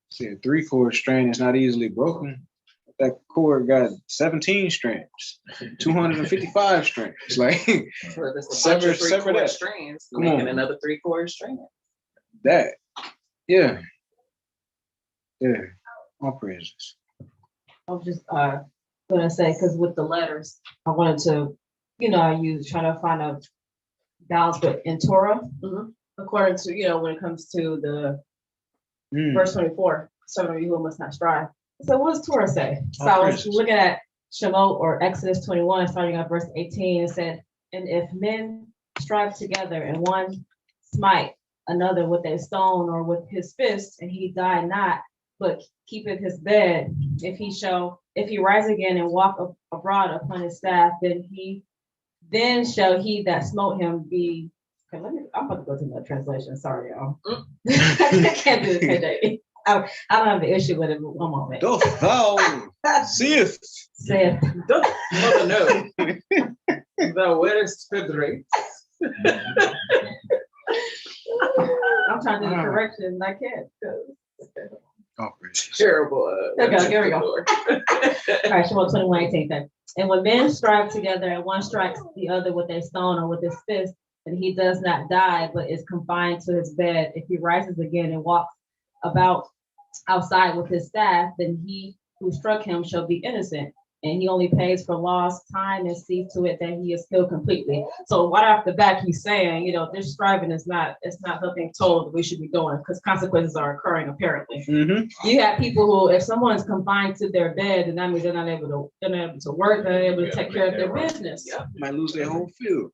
See, a 3-cord strand is not easily broken. That cord got 17 strands, 255 strands. Sever that. Strands, making another 3-cord strand. That, yeah. All praises. I was just gonna say, because with the letters, I wanted to, I trying to find a balance, but in Torah, according to, when it comes to the verse 24, some of you who must not strive. So what does Torah say? So I was looking at Shemot or Exodus 21, starting at verse 18, it said, and if men strive together and one smite another with a stone or with his fist, and he die not, but keepeth his bed, if he rise again and walk abroad upon his staff, then shall he that smote him be. Okay, I'm about to go to another translation. Sorry, y'all. I can't do this today. I don't have the issue with it. But one moment. Doth thou saith? Mother, no. Thou wearest feathers. I'm trying to do the correction and I can't. Oh, gracious. Terrible. Okay, here we go. All right, Shemot 21:18. And when men strive together and one strikes the other with a stone or with his fist, and he does not die, but is confined to his bed, if he rises again and walks about outside with his staff, then he who struck him shall be innocent. and he only pays for lost time and sees to it that he is killed completely. So right off the bat, he's saying, this striving it's not something told that we should be doing because consequences are occurring apparently. You have people who, if someone's confined to their bed, then that means they're not able to work, they're not able to take care of their business. Yeah, might lose their whole field.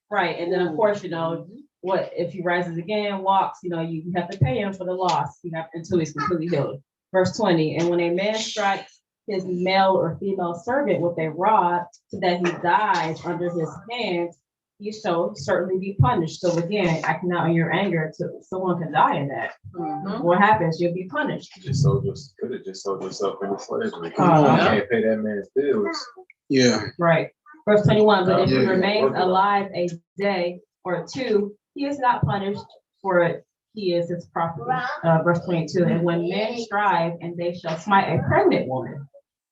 Right, and then of course, what if he rises again, walks, you have to pay him for the loss, until he's completely healed. Verse 20, and when a man strikes his male or female servant with a rod so that he dies under his hands, he shall certainly be punished. So again, acting out in your anger, someone can die in that. What happens? You'll be punished. Could have just sold yourself into slavery. You can't pay that man's bills. Yeah. Right. Verse 21, but if he remains alive a day or two, he is not punished, for he is his property. Verse 22, and when men strive, and they shall smite a pregnant woman,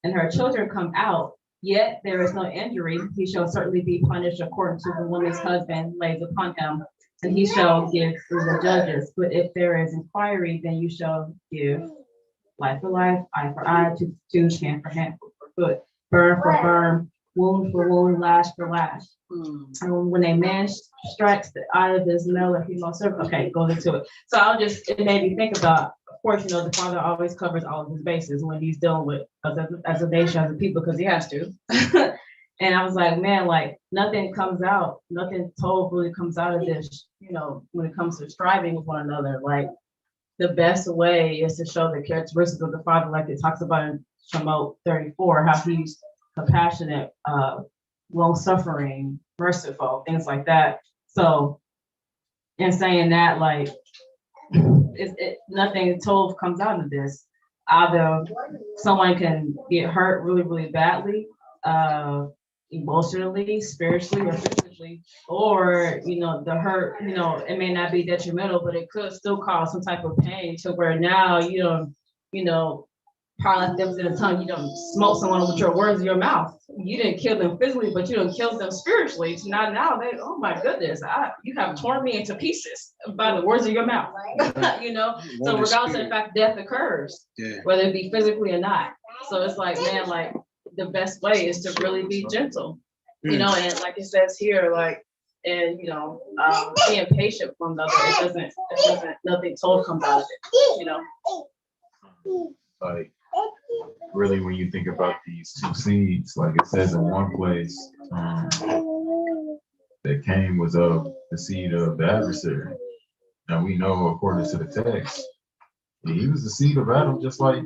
and her children come out, yet there is no injury, he shall certainly be punished according to the woman's husband lays upon him, and he shall give through the judges. But if there is inquiry, then you shall give life for life, eye for eye, tooth, hand for hand, foot for foot, burn for burn, wound for wound, lash for lash. And when a man strikes the eye of his male or female servant, okay, goes into it. So it made me think about, of course, the Father always covers all of his bases when he's dealing with us as a nation, as a people, because he has to. And I was like, man, nothing told really comes out of this, when it comes to striving with one another. The best way is to show the characteristics of the Father, like it talks about in Shemot 34, how he's compassionate, long-suffering, merciful, things like that. So in saying that, nothing told comes out of this. Either someone can get hurt really, really badly, emotionally, spiritually, or physically, or the hurt, it may not be detrimental, but it could still cause some type of pain to where now probably like them in the tongue, you don't smoke someone with your words of your mouth. You didn't kill them physically, but you done killed them spiritually. So now they, oh my goodness, you have torn me into pieces by the words of your mouth. So regardless of the fact death occurs, whether it be physically or not. So it's man, the best way is to really be gentle, and like it says here, and being patient for another. It doesn't nothing told comes out of it, Really, when you think about these two seeds, like it says in one place, that Cain was of the seed of the adversary. Now we know, according to the text, he was the seed of Adam, just like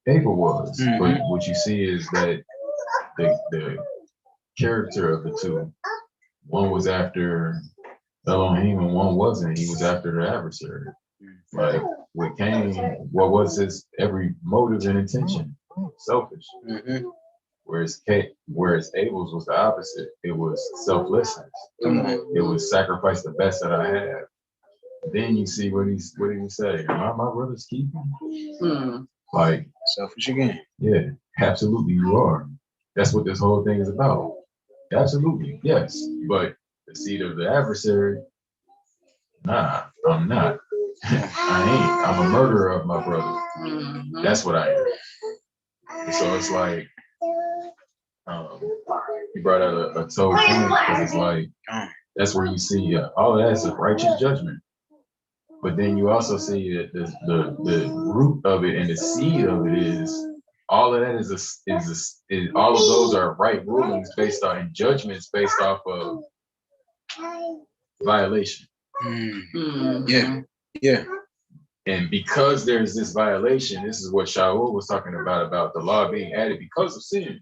Abel was. But what you see is that the character of the two, one was after Elohim and one wasn't. He was after the adversary. With Cain, what was his every motive and intention? Selfish. Whereas Abel's was the opposite. It was selflessness. It was sacrifice the best that I have. Then you see what did he say? Am I my brother's keeper? Selfish again. Yeah, absolutely you are. That's what this whole thing is about. Absolutely, yes. But the seed of the adversary, nah, I'm not. I ain't. I'm a murderer of my brother. That's what I am. So it's you brought out a total point, because it's that's where you see all of that is a righteous judgment. But then you also see that the root of it and the seed of it is all of that is all of those are right rulings based on judgments based off of violation. Yeah. And because there's this violation, this is what Shaul was talking about the law being added because of sin.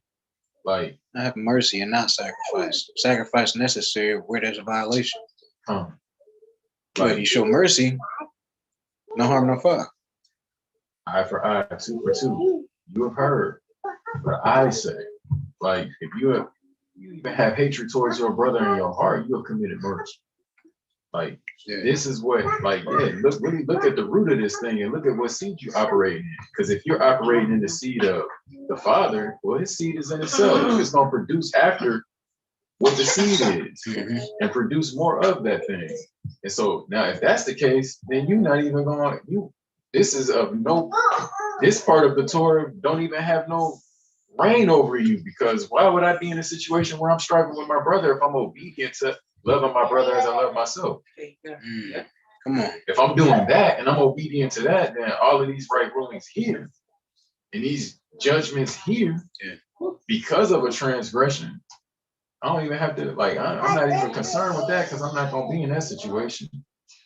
I have mercy and not sacrifice. Sacrifice necessary where there's a violation. But you show mercy, no harm, no foul. Eye for eye, tooth for tooth. You have heard. But I say, if you even have hatred towards your brother in your heart, you have committed murder. This is what, look at the root of this thing and look at what seed you operate in. Because if you're operating in the seed of the Father, well, his seed is in itself. It's going to produce after what the seed is and produce more of that thing. And so now, if that's the case, then you're not even going, this is of no, this part of the Torah don't even have no reign over you, because why would I be in a situation where I'm striving with my brother if I'm obedient to loving my brother as I love myself? Come on. If I'm doing that and I'm obedient to that, then all of these right rulings here and these judgments here, because of a transgression, I don't even have to, like, I'm not even concerned with that because I'm not going to be in that situation.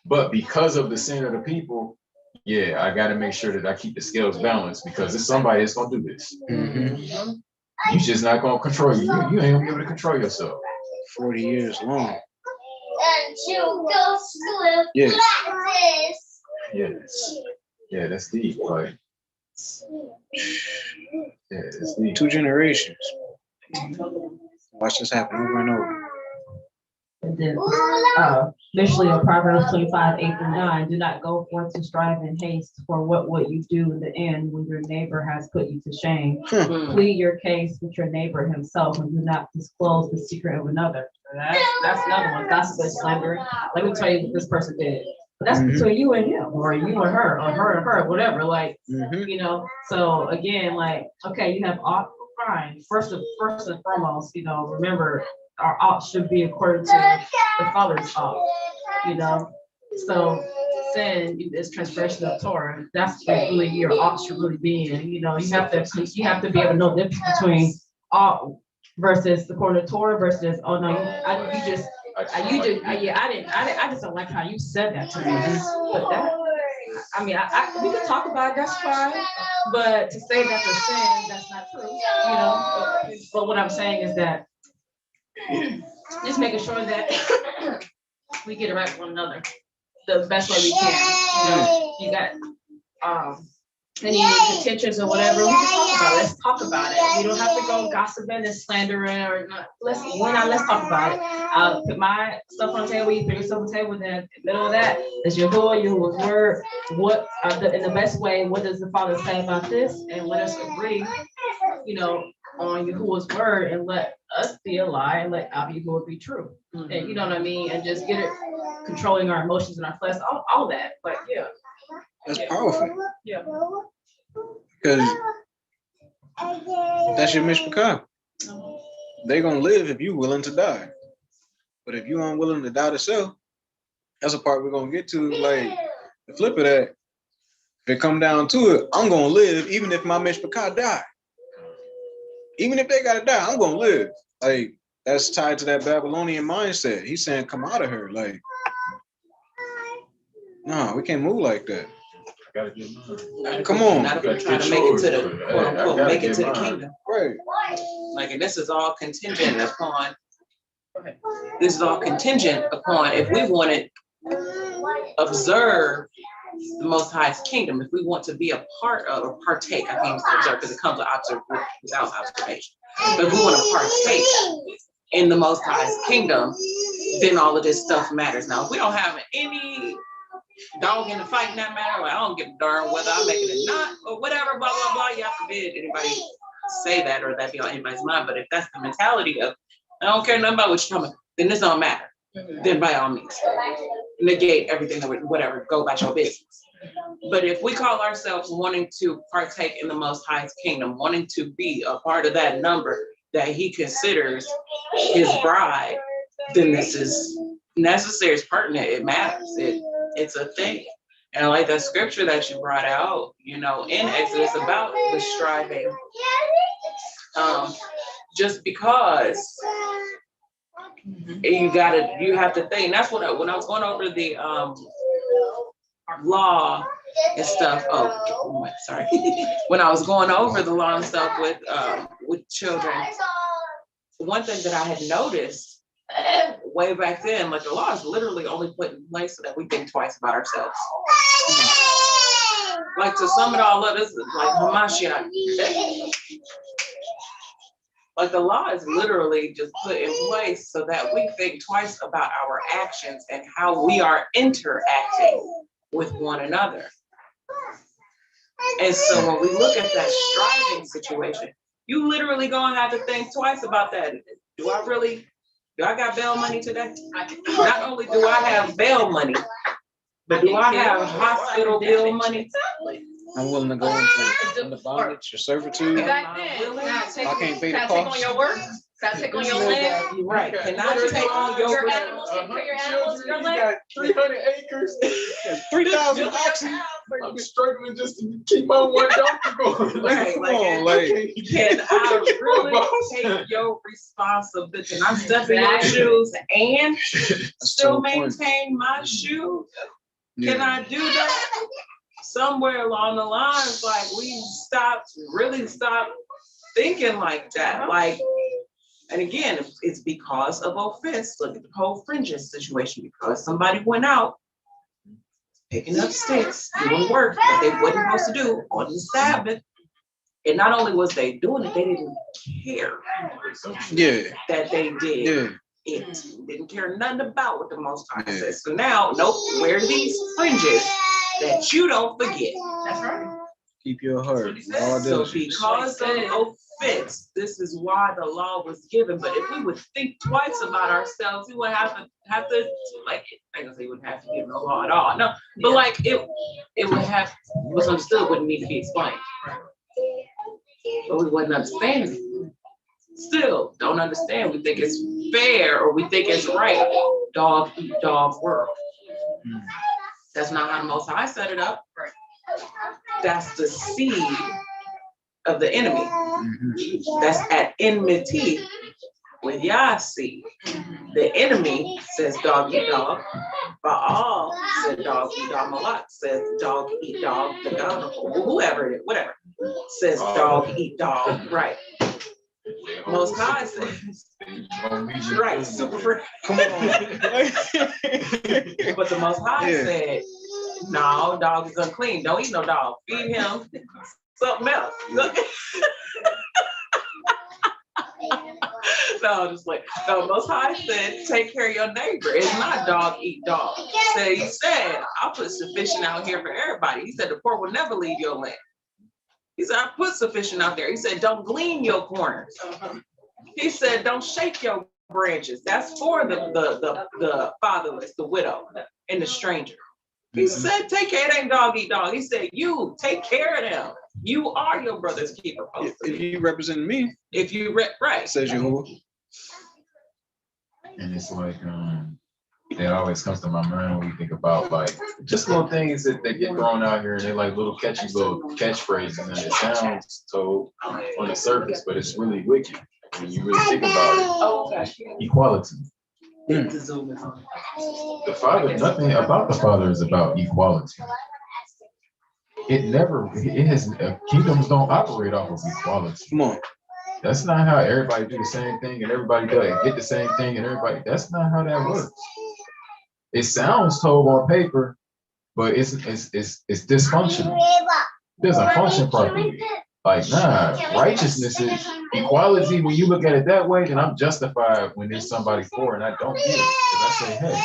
But because of the sin of the people, yeah, I got to make sure that I keep the scales balanced, because it's somebody that's going to do this. You just not going to control you. You ain't going to be able to control yourself. 40 years long. And you go slip Yes. like this. Yes. Yeah, that's deep. Like, yeah, it's deep. 2 generations. Watch this happen over and over. And then, initially in Proverbs 25, 8-9, do not go forth to strive in haste, for what would you do in the end when your neighbor has put you to shame? Plead your case with your neighbor himself, and do not disclose the secret of another. That's another one. Gossip and slander. Let me tell you what this person did. But that's between you and him, or you and her, or her and her, whatever. Like, you know. So again, like, okay, you have all fine. First and foremost, you know, remember, our ought should be according to the Father's ought, you know. So sin is transgression of Torah. That's really your ought should really be in. You know, you have to be able to know the difference between ought versus according to Torah versus, oh no, I just don't like how you said that to me. But that, I mean, we can talk about it, that's fine. But to say that's a sin, that's not true. You know. But what I'm saying is that just making sure that we get it right with one another the best way we can. You know, you got any contentions or whatever, we can talk about it. Let's talk about it. We don't have to go gossiping and slandering or not. Let's talk about it. I'll put my stuff on the table, you put your stuff on the table, then in the middle of that is Yahuwah's word. What in the best way, what does the Father say about this? And let us agree, you know, on Yahuwah's word, and let us be a lie and let Yahuwah be true. And you know what I mean? And just get it controlling our emotions and our flesh, all that. But yeah. That's powerful. Yeah. Because that's your Mishpacha. They're going to live if you're willing to die. But if you aren't willing to die to self, that's a part we're going to get to. Like, the flip of that, if it come down to it, I'm going to live even if my Mishpacha die. Even if they got to die, I'm going to live. Like, that's tied to that Babylonian mindset. He's saying, come out of her. Like, no, we can't move like that. Come on. Not if we're trying to make it to the quote unquote make it to the kingdom. Right. Like, and this is all contingent upon if we want to observe the Most High's kingdom, if we want to be a part of or partake, I can't say observe because it comes without observation. But if we want to partake in the Most High's kingdom, then all of this stuff matters. Now, if we don't have any dog in the fight in that matter, like, I don't give a darn whether I make it or not, or whatever, blah, blah, blah. You forbid anybody say that or that be on anybody's mind. But if that's the mentality of, I don't care nothing about what you're talking about, then this don't matter. Then by all means, negate everything that whatever, go about your business. But if we call ourselves wanting to partake in the Most High's kingdom, wanting to be a part of that number that he considers his bride, then this is necessary, it's pertinent, it matters, it's a thing. And I like that scripture that you brought out, you know, in Exodus about the striving. Just because you have to think. That's what when I was going over the law and stuff. Oh, sorry. When I was going over the law and stuff with children, one thing that I had noticed way back then, like, the law is literally only put in place so that we think twice about ourselves. Like, to sum it all up, this is like Hamashiach. Like, the law is literally just put in place so that we think twice about our actions and how we are interacting with one another. And so when we look at that striving situation, you literally gonna have to think twice about that. Do I got bail money today? Not only do I have bail money, But do I have hospital bill money? I'm willing to go into bondage or servitude. Back then, I can't pay the can I take on cost. your work? Can I take on your land? You're right. Can I take on Your animals, take care of your animals, your land? 300 acres. 3,000 oxen. I'm struggling just to keep my one donkey going. Right, Come like, on, like, can I really take your responsibility? Can I step in your shoes and still maintain my shoes? Can I do that? Somewhere along the lines, like we really stopped thinking like that. Like, and again, it's because of offense. Look at the whole fringes situation, because somebody went out picking up sticks, doing work that they wasn't supposed to do on the Sabbath. And not only was they doing it, they didn't care that they did it. Didn't care nothing about what the Most High says. So now, nope, wear these fringes that you don't forget. That's right. keep your heart. All So diligence. because of offense, this is why the law was given. But if we would think twice about ourselves, we would have to like, I ain't gonna say we wouldn't have to give no law at all. No, but like it would have, what's understood wouldn't need to be explained. But we wouldn't understand it. Still don't understand. We think it's fair or we think it's right. Dog eat dog world. That's not how the Most High set it up. That's the seed of the enemy. That's at enmity with Yah's seed. The enemy says dog eat dog. Baal said dog eat dog. Malak says dog eat dog. The God, whoever it is, whatever, says dog eat dog. Right. Most High says, right, super free. Come on. But the Most High said, no, dog is unclean. Don't eat no dog. Feed him something else. No, just like, no, Most High said, take care of your neighbor. It's not dog eat dog. He said, I'll put sufficient out here for everybody. He said, the poor will never leave your land. He said, I put sufficient out there. He said, don't glean your corners. He said, don't shake your branches. That's for the fatherless, the widow, and the stranger. He said, take care. It ain't dog eat dog. He said, you take care of them. You are your brother's keeper. If you represent me, if you right, says Jehovah. And it's like, that always comes to my mind when we think about like just little things that get thrown out here and they're like little catchy little catchphrases and it sounds so on the surface, but it's really wicked when you really think about it. Equality. The Father, nothing about the Father is about equality. Kingdoms don't operate off of equality. Come on. That's not how everybody do the same thing and everybody get the same thing and everybody, that's not how that works. It sounds told on paper, but it's dysfunctional. It doesn't function properly. Like, nah, righteousness is equality. When you look at it that way, then I'm justified when there's somebody poor and I don't get it. Because I say, hey,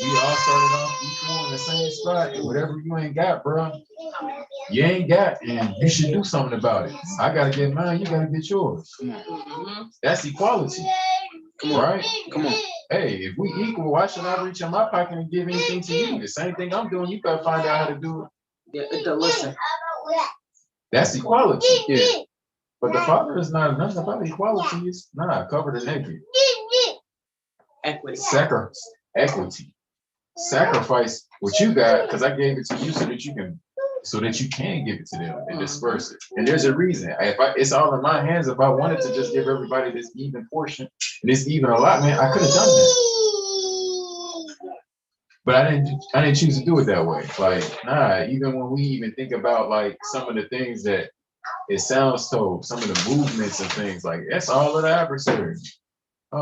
we all started off equal in the same spot, and whatever you ain't got, bro, you ain't got, and you should do something about it. I gotta get mine, you gotta get yours. That's equality. Come on. Right? Come on. Hey, if we equal, why should I reach in my pocket and give anything to you? The same thing I'm doing, you gotta find out how to do it. Yeah, listen. That's equality. Yeah. But the Father is not nothing about equality. It's cover the naked. Equity. Equity. Sacrifice what you got because I gave it to you so that you can give it to them and disperse it. And there's a reason. It's all in my hands. If I wanted to just give everybody this even portion, this even allotment, I could have done that. But I didn't choose to do it that way. Like, even when we even think about like some of the things that it sounds told, some of the movements and things like that's all of the adversary. We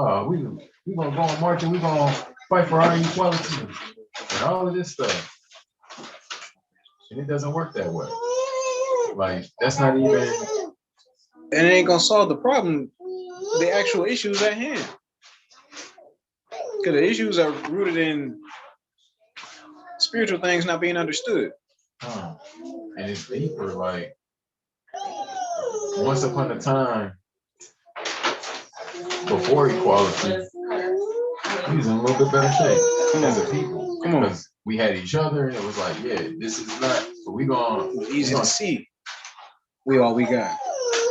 gonna go on march and we gonna fight for our equality and all of this stuff. And it doesn't work that way. Like, that's not even. And it ain't gonna solve the problem, the actual issues at hand. Because the issues are rooted in spiritual things not being understood. And it's deeper, like once upon a time, before equality, we was in a little bit better shape as a people. Come on. Because we had each other, and it was like, yeah, this is not. So we It going. was easy to see. We all we got.